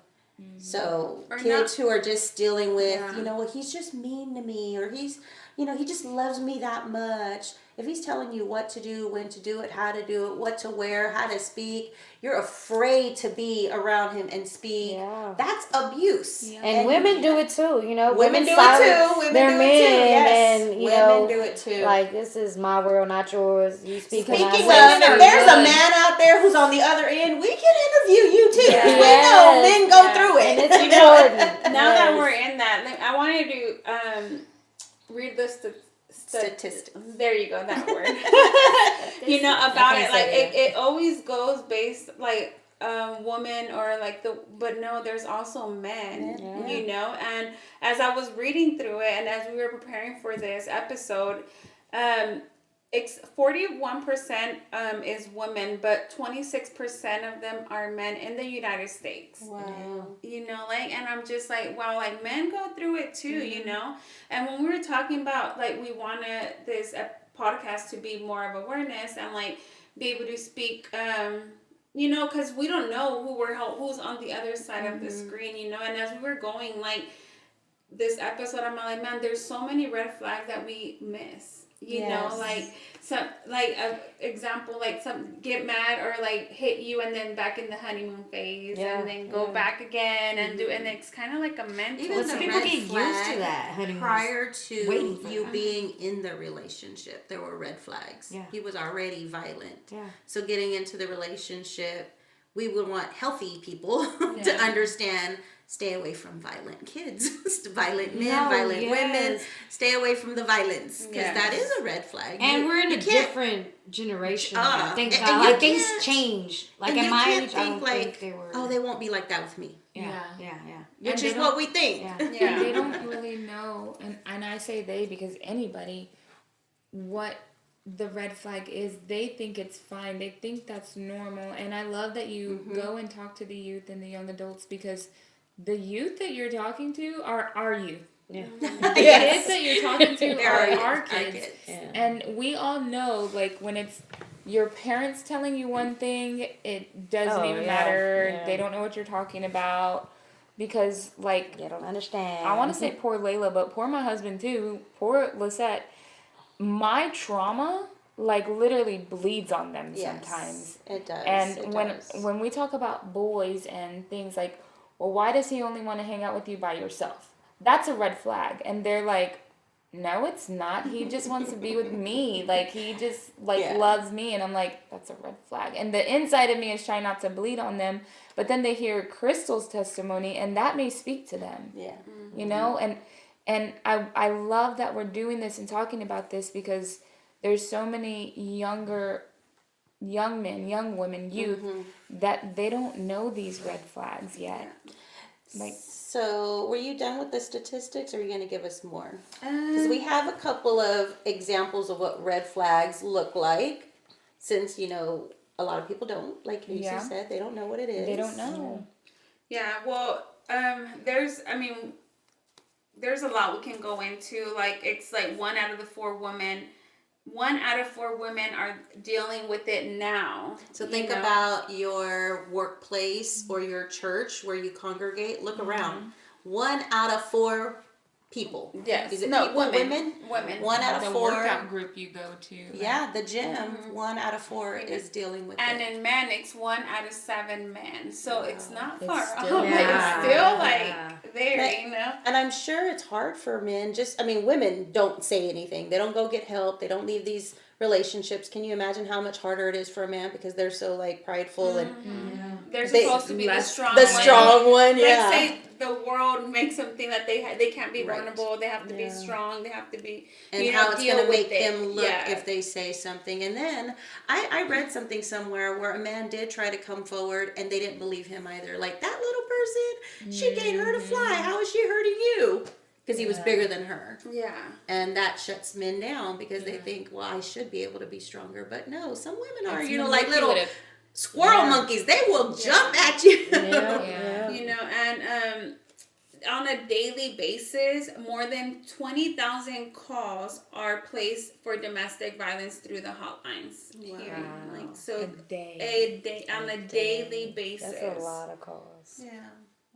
So
Or
kids who are just dealing with,
Yeah.
you know, well, he's just mean to me, or he's, you know, he just loves me that much. If he's telling you what to do, when to do it, how to do it, what to wear, how to speak, you're afraid to be around him and speak.
Yeah.
That's abuse.
Yeah.
And women do it too, you know.
Women do it
silence
too. Women
their
do it
men,
too. Yes.
and you
Women
know,
do it too.
like this is my world, not yours. You speak. and I
Speaking
say
of,
so.
if there's a
good.
man out there who's on the other end, we can interview you too. 'Cause we
Yes.
know men go
Yeah.
through it.
And it's
You know,
important.
now that
Yes.
we're in that, I wanted to read the
Statistics.
There you go, that word. You know about
I
it,
can't
like
say
it always goes based like woman or like but no, there's also men.
Yeah.
You know, and as I was reading through it, and as we were preparing for this episode, 41% is women, but 26% of them are men in the United States.
Wow.
You know, like, and I'm just like, wow, like men go through it too, you know? And when we were talking about, like, we wanted this podcast to be more of awareness and, like, be able to speak, you know, because we don't know who's on the other side of the screen, you know? And as we were going, like, this episode, I'm like, man, there's so many red flags that we miss. You know, like some example, like some get mad or like hit you and then back in the honeymoon phase and then go back again and and it's kind of like a mental.
Even
Some
the
people
red
get used
flag
to that honeymoon.
prior to
waiting for
you
that.
being in the relationship, there were red flags.
Yeah.
He was already violent.
Yeah.
So getting into the relationship, we would want healthy people to
Yeah.
understand. Stay away from violent kids, violent men,
No,
violent
yes.
women. Stay away from the violence because
Yes.
that is a red flag.
And we're in
you
a
can't-
different generation.
Uh,
Thank
and
God.
you
Like things
can't-
change. Like
and
at
you
my
can't
age, I don't
like,
think they were.
oh, they won't be like that with me,
yeah,
Yeah.
yeah.
which
they
is
don't-
what we think.
Yeah.
Yeah.
They don't really know, and I say they because anybody, what the red flag is, they think it's fine. They think that's normal. And I love that you go and talk to the youth and the young adults because the youth that you're talking to are our youth.
Yeah.
The kids that you're talking to
They're
are
our
our
kids.
kids.
Yeah.
And we all know, like, when it's your parents telling you one thing, it doesn't
Oh,
even
yeah,
matter.
yeah.
They don't know what you're talking about. Because, like,
They don't understand.
I want to say poor Layla, but poor my husband too. Poor Lisette. My trauma, like, literally bleeds on them sometimes.
It does.
And
it
when
does.
when we talk about boys and things like, well, why does he only want to hang out with you by yourself? That's a red flag. And they're like, no, it's not. He just wants to be with me. Like, he just, like,
Yeah.
loves me. And I'm like, that's a red flag. And the inside of me is trying not to bleed on them. But then they hear Crystal's testimony, and that may speak to them.
Yeah.
You know? And I love that we're doing this and talking about this because there's so many young men, young women, youth, that they don't know these red flags yet. Like,
So, were you done with the statistics, or are you going to give us more? Because we have a couple of examples of what red flags look like. Since a lot of people don't, like you
Yeah.
said, they don't know what it is.
they don't know.
Yeah, well, there's a lot we can go into. Like, it's like 1 out of 4 women are dealing with it now.
So think
you know?
about your workplace or your church where you congregate. Look around. 1 out of 4 people.
Yes.
Is it
No,
people,
women.
women? 1 out
The
of 4.
workout group you go to.
Yeah, the gym. 1 out of 4 is dealing with
And
it.
in men, it's 1 out of 7 men. So it's not
It's
far
still-
off.
Yeah.
It's still
Yeah.
like there,
But-
you know?
And I'm sure it's hard for men. Women don't say anything. They don't go get help. They don't leave these relationships. Can you imagine how much harder it is for a man because they're so like prideful and
They're
They-
supposed to be the
less-
strong
the
one.
strong one?
Like
Yeah.
say the world makes them think that they can't be
Right.
vulnerable. They have to be strong. They have to be
And
you know,
how it's
deal
going to
with
make
it.
them look
Yeah.
if they say something. And then I read something somewhere where a man did try to come forward and they didn't believe him either. Like, that little person, she can't hurt a fly. How is she hurting you? Because he was bigger than her.
Yeah.
And that shuts men down because they think, well, I should be able to be stronger. But no, some women are,
It's
like little
manipulative.
squirrel monkeys. They will jump at you.
Yeah.
You know, and on a daily basis, more than 20,000 calls are placed for domestic violence through the hotlines here. Like so,
A day.
On a daily basis.
That's a lot of calls.
Yeah.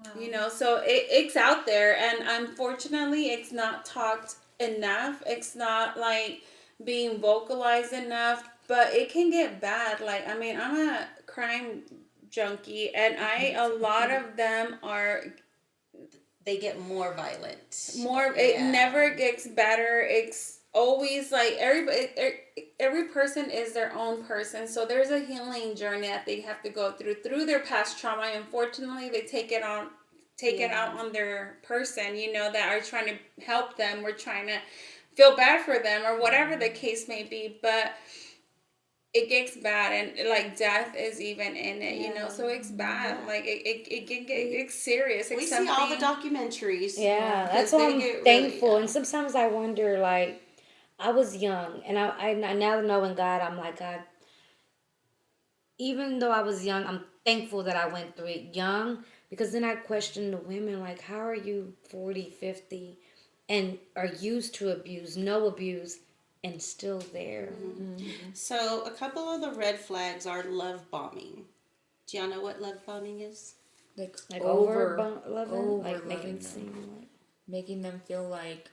Wow.
You know, so it's out there, and unfortunately, it's not talked enough. It's not like being vocalized enough, but it can get bad. Like, I mean, I'm a crime junkie, and a lot of them are
They get more violent.
more. It never gets better. It's always like every person is their own person, so there's a healing journey that they have to go through their past trauma. Unfortunately, they take it out on their person, you know, that are trying to help them. We're trying to feel bad for them or whatever the case may be, but it gets bad, and like death is even in it, you know, so it's bad. Like it can get it's serious. It's
We see all the documentaries.
Yeah,
because
that's why
they
I'm
get really-
thankful. And sometimes I wonder, like, I was young, and I now knowing God, I'm like, God, even though I was young, I'm thankful that I went through it young, because then I question the women, like, how are you 40, 50, and are used to abuse, no abuse, and still there?
So a couple of the red flags are love bombing. Do y'all know what love bombing is?
Like
Loving, like
over
making
loving
it seem like.
making them feel like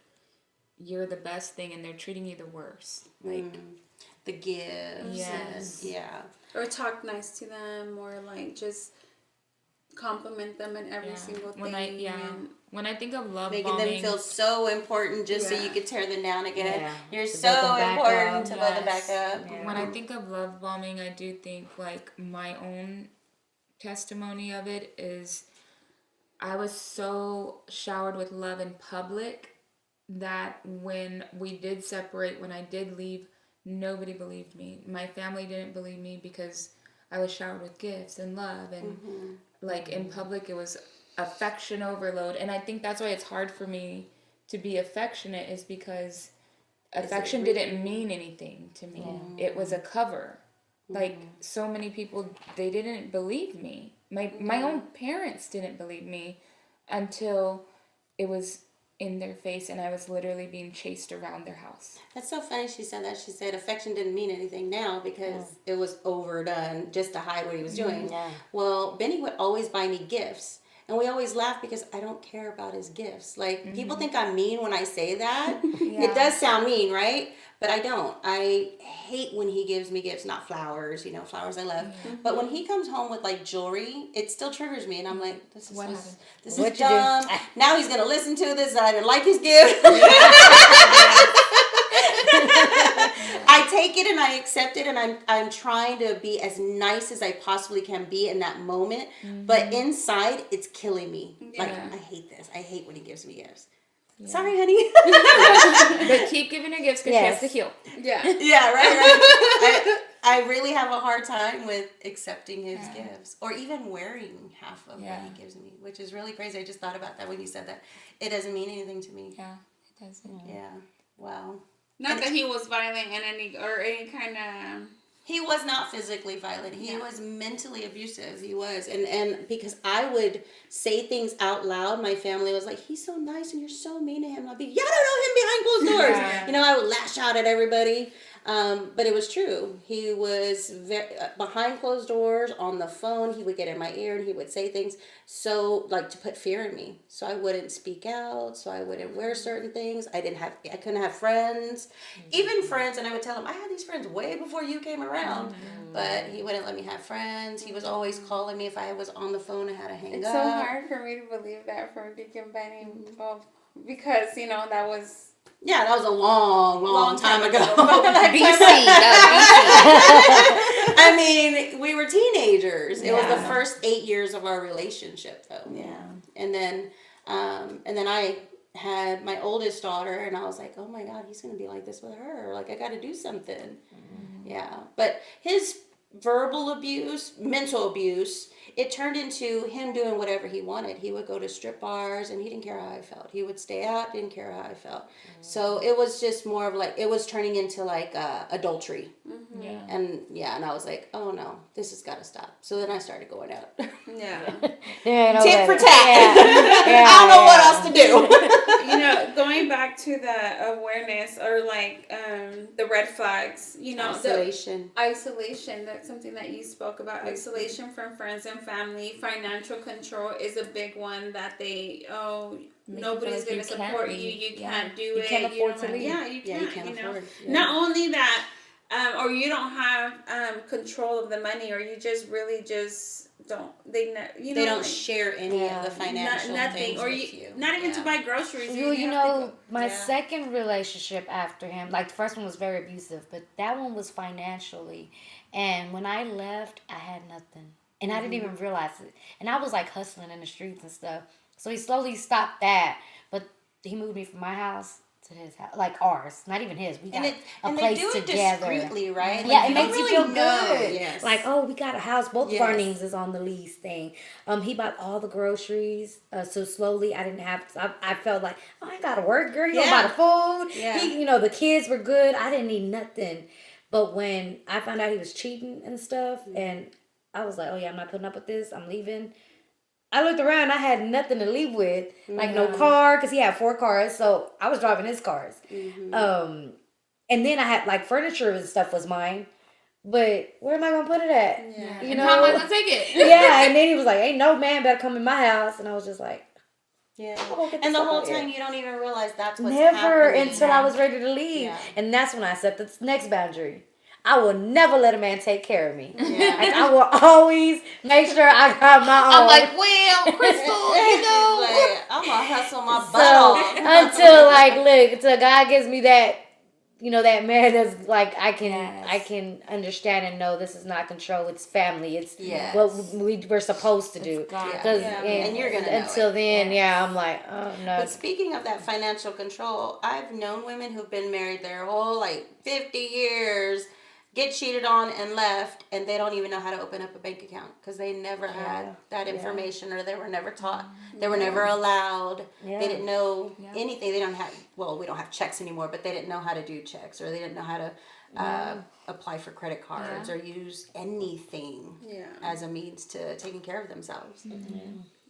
you're the best thing and they're treating you the worst. Like,
The gifts.
Yes.
Yeah.
or talk nice to them, or like just compliment them in every single thing.
When I think of love
Making
bombing,
them feel so important just so
Yeah.
you could tear them down again.
Yeah.
You're
To
so
build them back
important
up.
to build them
Yes.
back up.
Yeah.
when I think of love bombing, I do think like my own testimony of it is I was so showered with love in public that when we did separate, when I did leave, nobody believed me. My family didn't believe me because I was showered with gifts and love, and like in public it was affection overload. And I think that's why it's hard for me to be affectionate, is because affection didn't mean anything to me. It was a cover. Like so many people, they didn't believe me. My own parents didn't believe me until it was in their face and I was literally being chased around their house.
That's so funny she said that. She said affection didn't mean anything now because it was overdone just to hide what he was doing.
Yeah.
Well, Benny would always buy me gifts. And we always laugh because I don't care about his gifts. Like, people think I'm mean when I say that. It does sound mean, right? But I don't. I hate when he gives me gifts, not flowers, flowers I love. But when he comes home with, like, jewelry, it still triggers me. And I'm like, this is
What
this
happened?
is
What'd you do?
dumb. Now he's going to listen to this. I didn't like his gift. I take it and I accept it, and I'm trying to be as nice as I possibly can be in that moment. But inside, it's killing me. Like, I hate this. I hate when he gives me gifts. Sorry, honey.
But keep giving her gifts because she has to heal.
Yeah.
Yeah, right. I really have a hard time with accepting his gifts, or even wearing half of what he gives me, which is really crazy. I just thought about that when you said that. It doesn't mean anything to me.
Yeah, it doesn't.
Yeah. Wow.
Not that he was violent in any kind of.
He was not physically violent. He was mentally abusive. He was. And because I would say things out loud, my family was like, he's so nice and you're so mean to him. I'd be, y'all don't know him behind closed doors. I would lash out at everybody. But it was true. He was behind closed doors on the phone. He would get in my ear and he would say things so like to put fear in me. So I wouldn't speak out. So I wouldn't wear certain things. I couldn't have friends, even friends. And I would tell him I had these friends way before you came around, but he wouldn't let me have friends. He was always calling me if I was on the phone and had to hang
It's
up.
so hard for me to believe that from Deacon Benny, well, because that was
Yeah, that was a long time ago.
BC.
I mean, we were teenagers. It was the
Yeah.
first 8 years of our relationship, though.
yeah.
And then I had my oldest daughter, and I was like, oh my God, he's gonna be like this with her. Like, I got to do something. Yeah, but his verbal abuse, mental abuse, it turned into him doing whatever he wanted. He would go to strip bars and he didn't care how I felt. He would stay out, didn't care how I felt. So it was just more of like, it was turning into like adultery.
Yeah.
And I was like, oh no, this has got to stop. So then I started going out.
Yeah.
Tit for tat. I don't know what else to do.
Going back to the awareness or like the red flags,
Isolation.
the isolation, that's something that you spoke about. Isolation from friends and family. Financial control is a big one that nobody's going to support you. You can't do it.
Can't afford to leave.
Yeah, you can't.
You can't afford. Yeah.
Not only that, or you don't have control of the money, or you just really just don't. They
don't share any of the financial
nothing,
things
or
with you.
not even to buy groceries.
My second relationship after him, like the first one was very abusive, but that one was financially. And when I left, I had nothing. And I didn't even realize it. And I was like hustling in the streets and stuff. So he slowly stopped that. But he moved me from my house to his house, like ours, not even his. We got a place
they do it
together.
discreetly, right?
Yeah,
Like,
it makes you feel good.
Yes.
Like, oh, we got a house. Both of our
Yes.
names is on the lease thing. He bought all the groceries. So slowly, I didn't have. I felt like, oh, I ain't gotta work, girl. You don't buy the food.
Yeah.
He, the kids were good. I didn't need nothing. But when I found out he was cheating and stuff, and I was like, oh yeah, I'm not putting up with this. I'm leaving. I looked around. I had nothing to leave with, like no car, because he had 4 cars. So I was driving his cars. And then I had like furniture and stuff was mine. But where am I gonna put it at?
Yeah.
How am I gonna take it?
Yeah. And then he was like, "Ain't no man better come in my house." And I was just like,
Yeah.
"Oh, get
And
this
the whole
out of here."
time you don't even realize that's what's
Never
happening.
until I was ready to leave.
Yeah.
And that's when I set the next boundary. I will never let a man take care of me.
Yeah.
Like, I will always make sure I got my own.
I'm like, well, Crystal,
Like, I'm gonna hustle my butt off.
Until God gives me that, that man that's like I can understand and know this is not control. It's family. It's what we're supposed to do.
And you're gonna know
until
it.
then, I'm like, oh no.
But speaking of that financial control, I've known women who've been married their whole 50 years, get cheated on and left, and they don't even know how to open up a bank account because they never had that information, or they were never taught. They were never allowed. They didn't know anything. They don't have, we don't have checks anymore, but they didn't know how to do checks, or they didn't know how to apply for credit cards or use anything as a means to taking care of themselves.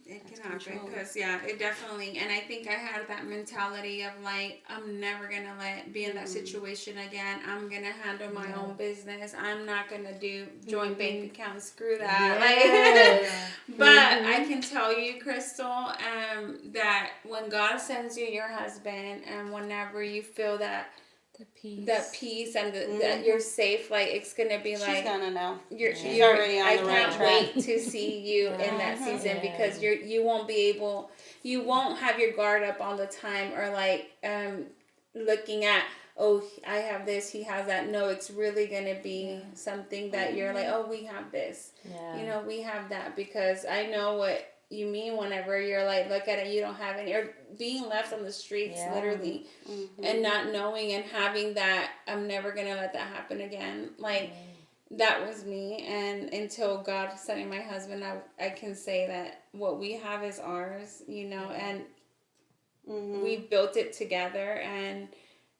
It can happen because it definitely, and I think I had that mentality of like, I'm never gonna be in that situation again. I'm gonna handle my own business. I'm not gonna do joint bank accounts. Screw that. But I can tell you, Crystal, that when God sends you your husband, and whenever you feel that peace and that you're safe, it's gonna be
She's gonna know.
She's
already on the right
track. Wait to see you in that season because you won't have your guard up all the time or looking at, oh, I have this, he has that. No, it's really gonna be something that you're like, oh, we have this. We have that, because I know what you mean whenever you're like, look at it, you don't have any, or being left on the streets literally and not knowing and having that, I'm never gonna let that happen again. That was me, and until God sending my husband, I can say that what we have is ours, and we built it together, and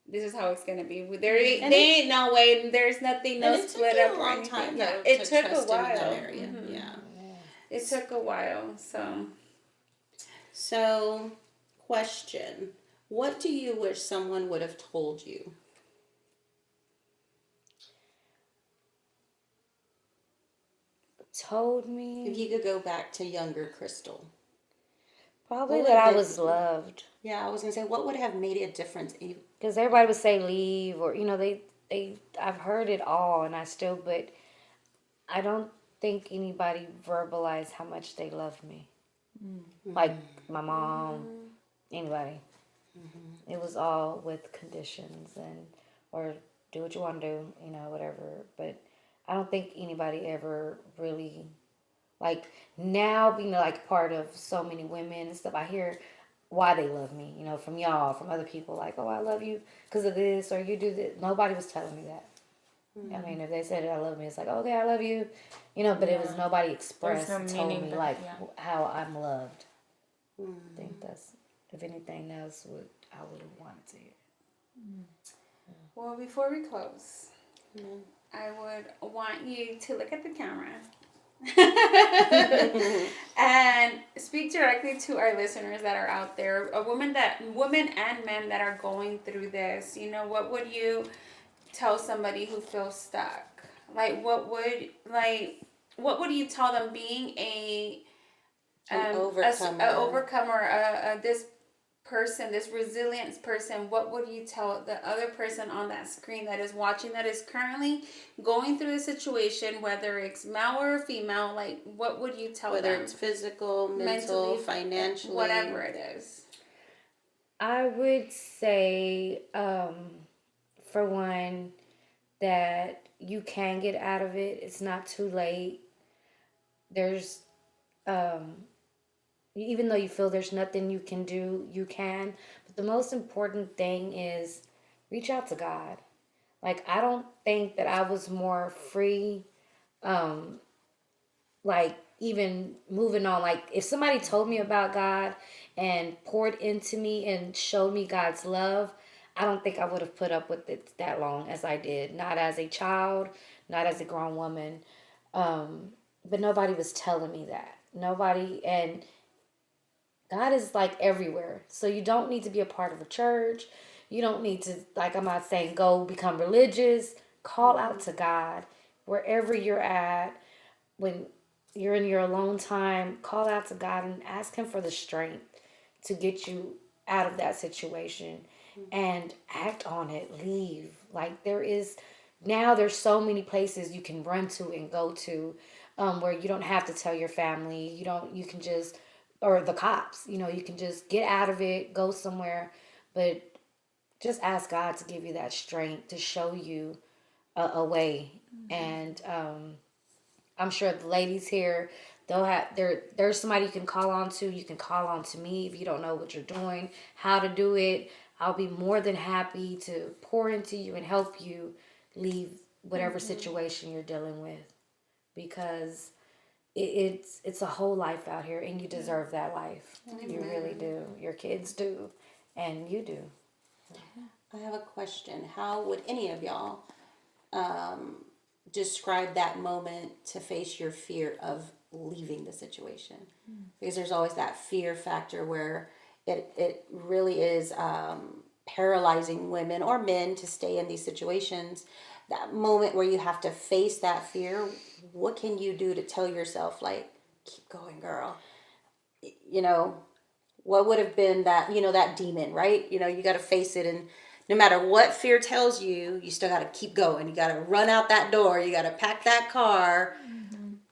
this is how it's gonna be. There ain't no way, there's nothing, no split up or anything. It took a while. It took a while, so.
So, question. What do you wish someone would have told you?
told
If
me,
you could go back to younger Crystal.
probably
what
that I
would
was loved.
Yeah, I was gonna say, what would have made a difference?
Because everybody would say leave, or I've heard it all, and but I don't think anybody verbalized how much they love me. Like my mom, anybody. It was all with conditions or do what you want to do, whatever. But I don't think anybody ever really, like, now being like part of so many women and stuff, I hear why they love me, from y'all, from other people, like, oh, I love you because of this, or you do this. Nobody was telling me that. I mean, if they said I love me, it's like, okay, I love you, but it was nobody expressed,
no
told
meaning
me,
back,
like,
yeah.
how I'm loved. I think that's, if anything else, what I would have wanted to hear.
Well, before we close, I would want you to look at the camera and speak directly to our listeners that are out there, women and men that are going through this. What would you tell somebody who feels stuck? What would you tell them, being
An overcomer.
a overcomer, this resilience person? What would you tell the other person on that screen that is watching, that is currently going through a situation, whether it's male or female? What would you tell
Whether
them?
it's physical, mental,
Mentally,
financially,
whatever it is.
I would say, for one, that you can get out of it. It's not too late. There's, even though you feel there's nothing you can do, you can. But the most important thing is reach out to God. Like, I don't think that I was more free, like, even moving on. Like, if somebody told me about God and poured into me and showed me God's love, I don't think I would have put up with it that long as I did. Not as a child, not as a grown woman. But nobody was telling me that. Nobody, and God is like everywhere. So you don't need to be a part of a church. You don't need to, like, I'm not saying go become religious. Call out to God wherever you're at. When you're in your alone time, call out to God and ask Him for the strength to get you out of that situation and act on it. Leave. Like, there's so many places you can run to and go to, where you don't have to tell your family. You can just, or the cops, you can just get out of it, go somewhere, but just ask God to give you that strength, to show you a way. And I'm sure the ladies here, there's somebody you can call on to. You can call on to me if you don't know what you're doing, how to do it. I'll be more than happy to pour into you and help you leave whatever situation you're dealing with, because it's a whole life out here, and you deserve that life. You really do. Your kids do, and you do.
I have a question. How would any of y'all describe that moment to face your fear of leaving the situation? Because there's always that fear factor where it really is paralyzing women or men to stay in these situations. That moment where you have to face that fear, what can you do to tell yourself, like, keep going, girl? What would have been that, that demon, right? You got to face it, and no matter what fear tells you, you still got to keep going. You got to run out that door. You got to pack that car.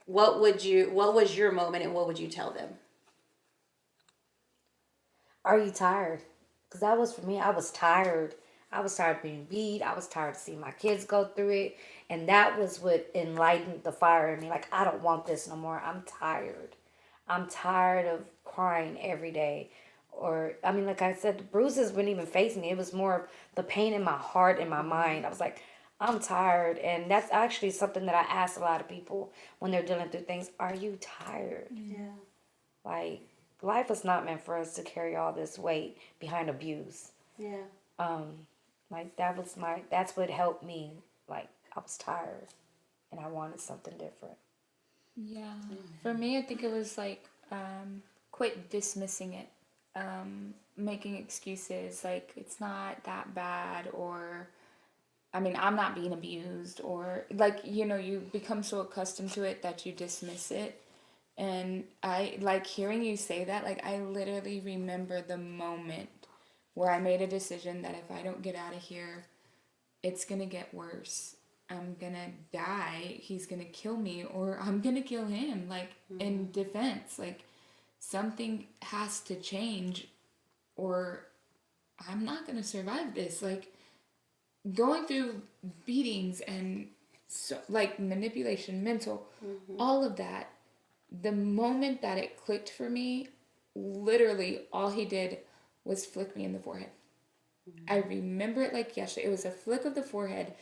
What was your moment, and what would you tell them?
Are you tired? Because that was for me. I was tired. I was tired of being beat. I was tired of seeing my kids go through it. And that was what enlightened the fire in me. Like, I don't want this no more. I'm tired. I'm tired of crying every day. Or, I mean, like I said, the bruises weren't even facing me. It was more of the pain in my heart and my mind. I was like, I'm tired. And that's actually something that I ask a lot of people when they're dealing through things. Are you tired?
Yeah.
Like, life is not meant for us to carry all this weight behind abuse.
Yeah.
Like, that's what helped me. Like, I was tired and I wanted something different.
Yeah. For me, I think it was like, quit dismissing it, making excuses like it's not that bad, or I mean, I'm not being abused, or like, you become so accustomed to it that you dismiss it. And I like hearing you say that, like, I literally remember the moment where I made a decision that if I don't get out of here, it's gonna get worse. I'm gonna die. He's gonna kill me, or I'm gonna kill him, like, in defense. Like, something has to change, or I'm not gonna survive this. Like, going through beatings and so, like, manipulation, mental, all of that. The moment that it clicked for me, literally all he did was flick me in the forehead. I remember it like yesterday. It was a flick of the forehead,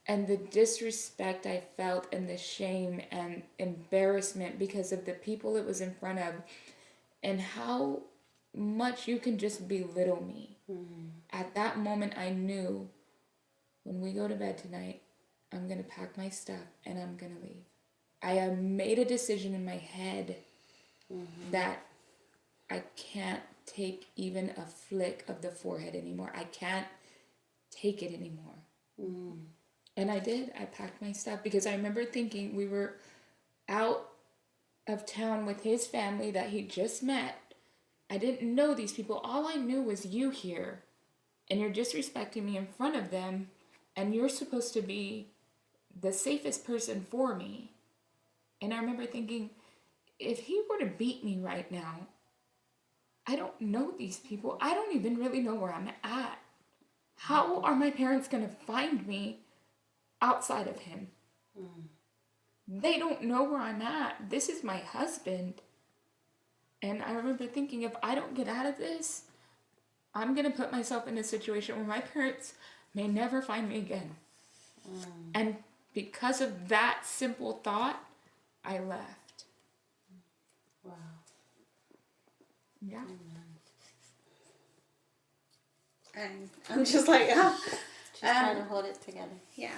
and the disrespect I felt, and the shame and embarrassment because of the people it was in front of, and how much you can just belittle me. At that moment, I knew, when we go to bed tonight, I'm going to pack my stuff and I'm going to leave. I have made a decision in my head that I can't take even a flick of the forehead anymore. I can't take it anymore. And I did. I packed my stuff because I remember thinking, we were out of town with his family that he just met. I didn't know these people. All I knew was you here. And you're disrespecting me in front of them. And you're supposed to be the safest person for me. And I remember thinking, if he were to beat me right now, I don't know these people. I don't even really know where I'm at. How are my parents going to find me outside of him? They don't know where I'm at. This is my husband. And I remember thinking, if I don't get out of this, I'm going to put myself in a situation where my parents may never find me again. And because of that simple thought, I left.
Wow.
Yeah.
And I'm just like,
Just trying to hold it together.
yeah.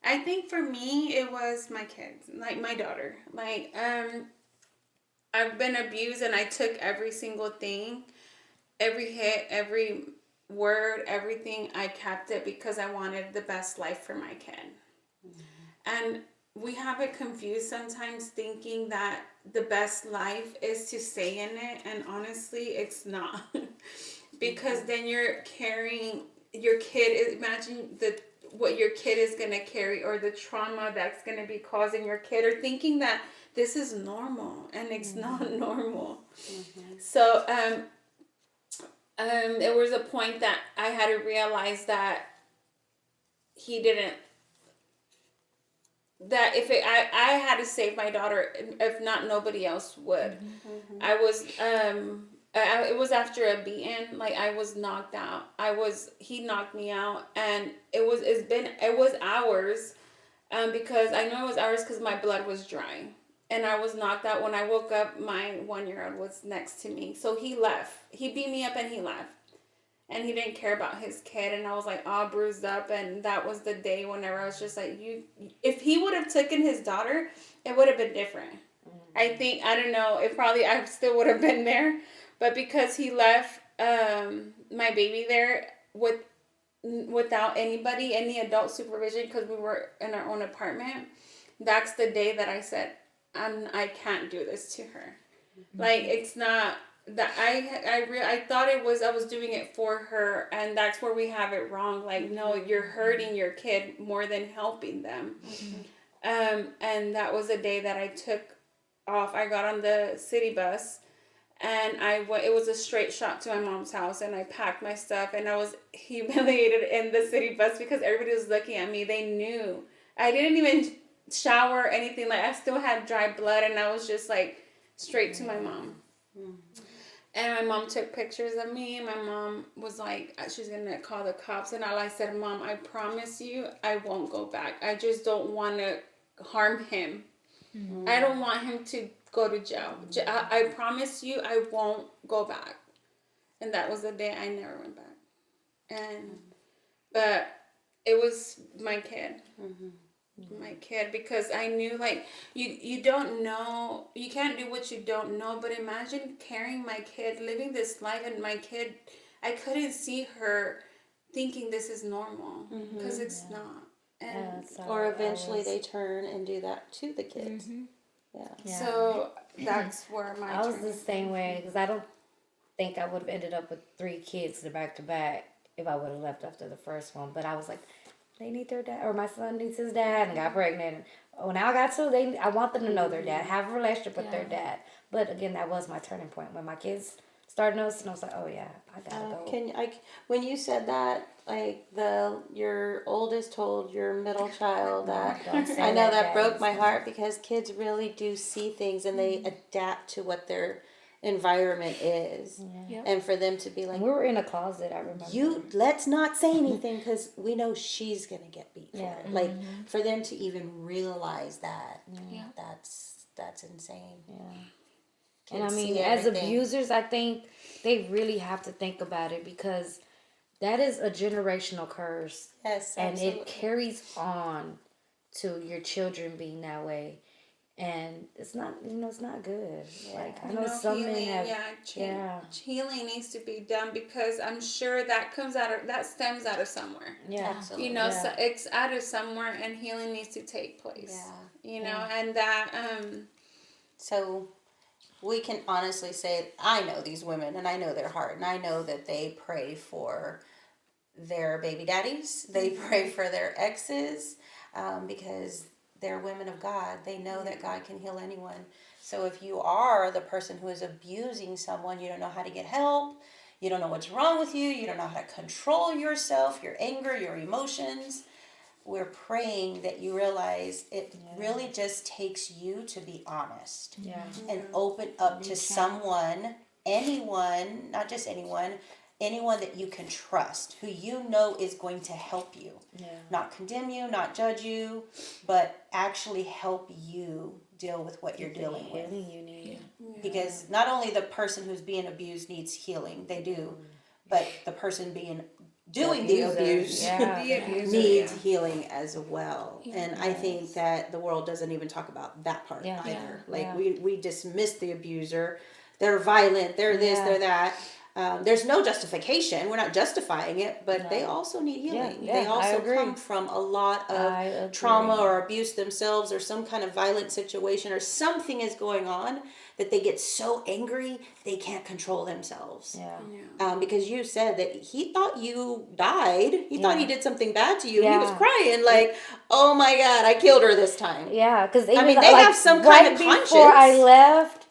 I think for me, it was my kids, like my daughter. Like, I've been abused, and I took every single thing, every hit, every word, everything. I kept it because I wanted the best life for my kid. And we have it confused sometimes, thinking that the best life is to stay in it, and honestly, it's not. Because then you're carrying your kid. Imagine what your kid is going to carry, or the trauma that's going to be causing your kid, or thinking that this is normal, and it's not normal. So there was a point that I had to realize that he didn't, that I had to save my daughter, if not, nobody else would. I was it was after a beating. Like, I was knocked out. He knocked me out, and it was hours, because I know it was hours because my blood was dry, and I was knocked out. When I woke up, my 1-year-old was next to me. So he left. He beat me up and he left. And he didn't care about his kid, and I was like all bruised up, and that was the day whenever I was just like, if he would have taken his daughter, it would have been different. I think, I don't know, I still would have been there, but because he left my baby there without any adult supervision, because we were in our own apartment, that's the day that I said, I can't do this to her. Like, it's not that I thought I was doing it for her, and that's where we have it wrong. Like, no, you're hurting your kid more than helping them. And that was the day that I took off. I got on the city bus, and it was a straight shot to my mom's house, and I packed my stuff, and I was humiliated in the city bus because everybody was looking at me. They knew. I didn't even shower or anything. Like, I still had dry blood, and I was just like straight to my mom. And my mom took pictures of me, and my mom was like, she's going to call the cops. And all I said, Mom, I promise you, I won't go back. I just don't want to harm him. I don't want him to go to jail. I promise you, I won't go back. And that was the day I never went back. But it was my kid. My kid, because I knew, like, you don't know, you can't do what you don't know. But imagine carrying my kid, living this life, and my kid, I couldn't see her thinking this is normal because it's not. And
so
Or
I
eventually
was-
they turn and do that to the kids. Yeah.
Yeah.
so that's where my
I was
turning
the same way because I don't think I would have ended up with 3 kids back to back if I would have left after the first one. But I was like, they need their dad, or my son needs his dad, and got pregnant. And, oh, now I got 2. I want them to know their dad, have a relationship with their dad. But again, that was my turning point when my kids started noticing. I was like, oh yeah, I gotta go.
When you said that, like your oldest told your middle child that,
Don't say
I know that
Daddy.
broke my heart because kids really do see things and they adapt to what their environment is,
Yep.
and for them to be like,
And we were in a closet. I remember.
let's not say anything because we know she's gonna get beat for
Yeah.
it. Like for them to even realize that,
Yeah.
that's insane.
Yeah. And I
Kids
mean,
see
as
everything.
abusers, I think they really have to think about it because that is a generational curse.
Yes,
And
absolutely.
it carries on to your children being that way. And it's not, it's not good. Like, I know some men have,
healing needs to be done because I'm sure that stems out of somewhere.
yeah.
Absolutely.
You know, so it's out of somewhere, and healing needs to take place.
Yeah.
You know, and that
So we can honestly say, I know these women and I know their heart and I know that they pray for their baby daddies. They pray for their exes because they're women of God. They know that God can heal anyone. So if you are the person who is abusing someone, you don't know how to get help. You don't know what's wrong with you. You don't know how to control yourself, your anger, your emotions. We're praying that you realize it really just takes you to be honest and open up to someone, anyone, not just anyone that you can trust, who you know is going to help you. Not condemn you, not judge you, but actually help you deal with what you're dealing with.
You need.
Because not only the person who's being abused needs healing, they do, but the person doing the abuse needs healing as well. And I think that the world doesn't even talk about that part either. Like we dismiss the abuser. They're violent, they're this, they're that. There's no justification. We're not justifying it, but they also need healing. They also come from a lot of trauma or abuse themselves, or some kind of violent situation, or something is going on that they get so angry they can't control themselves. Because you said that he thought you died. He thought he did something bad to you. He was crying like, "Oh my God, I killed her this time."
Yeah, because
I mean, they have some kind of conscience.
Before I left,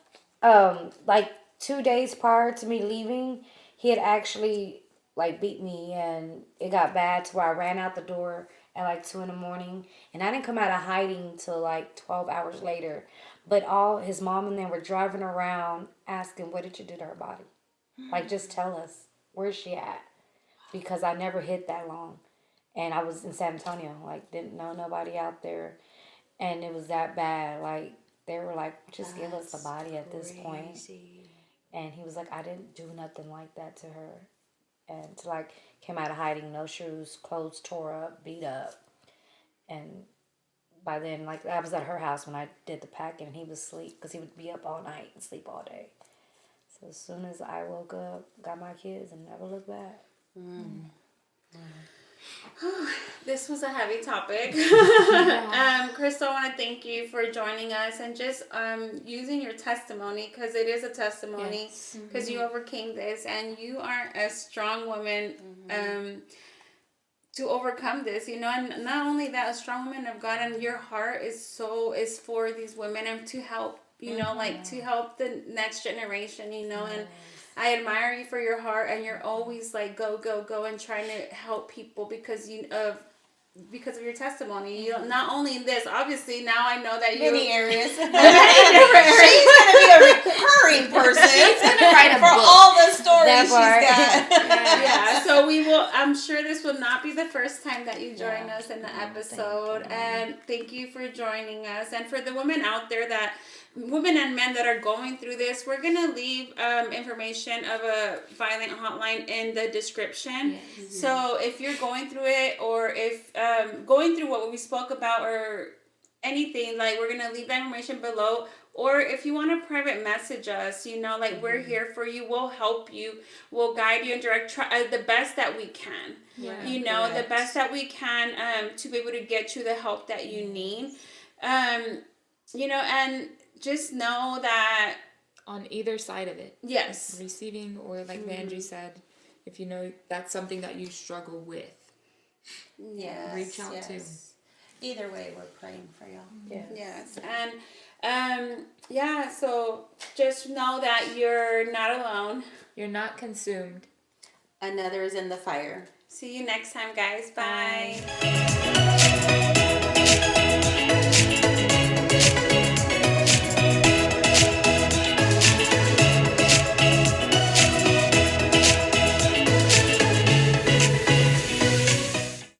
like 2 days prior to me leaving, he had actually like beat me, and it got bad to where I ran out the door at like 2 a.m, and I didn't come out of hiding till like 12 hours later. But all his mom and them were driving around asking, "What did you do to her body? Like, just tell us, where's she at?" Because I never hid that long, and I was in San Antonio, like didn't know nobody out there, and it was that bad. Like they were like, "Just give us the body at this point." And he was like, "I didn't do nothing like that to her." And so, like, came out of hiding, no shoes, clothes tore up, beat up. And by then, like, I was at her house when I did the packing, and he was asleep because he would be up all night and sleep all day. So as soon as I woke up, got my kids, and never looked back.
This was a heavy topic. Crystal, I want to thank you for joining us and just using your testimony, because it is a testimony, because you overcame this, and you are a strong woman to overcome this, you know. And not only that, a strong woman of God, and your heart is for these women and to help, you know, like to help the next generation, you know. And I admire you for your heart, and you're always like go and trying to help people because of your testimony. You not only in this, obviously now I know that you
Many areas.
She's gonna
be a recurring person. She's gonna write for all the stories she's got.
Yeah. So we will. I'm sure this will not be the first time that you join us in the episode. And thank you for joining us. And for the women out there women and men that are going through this, we're going to leave information of a violent hotline in the description. Yes. So if you're going through it, or if going through what we spoke about, or anything, like we're gonna leave that information below. Or if you want to private message us, like we're here for you. We'll help you. We'll guide you and direct the best that we can.
Yeah.
The
Correct.
best that we can to be able to get you the help that you need. And just know that
On either side of it,
yes,
receiving or like Vanjie said, if you know that's something that you struggle with,
Yes.
reach out to.
Either way, we're praying for y'all.
yes, and so just know that you're not alone.
You're not consumed.
Another is in the fire.
See you next time, guys. Bye.
Bye.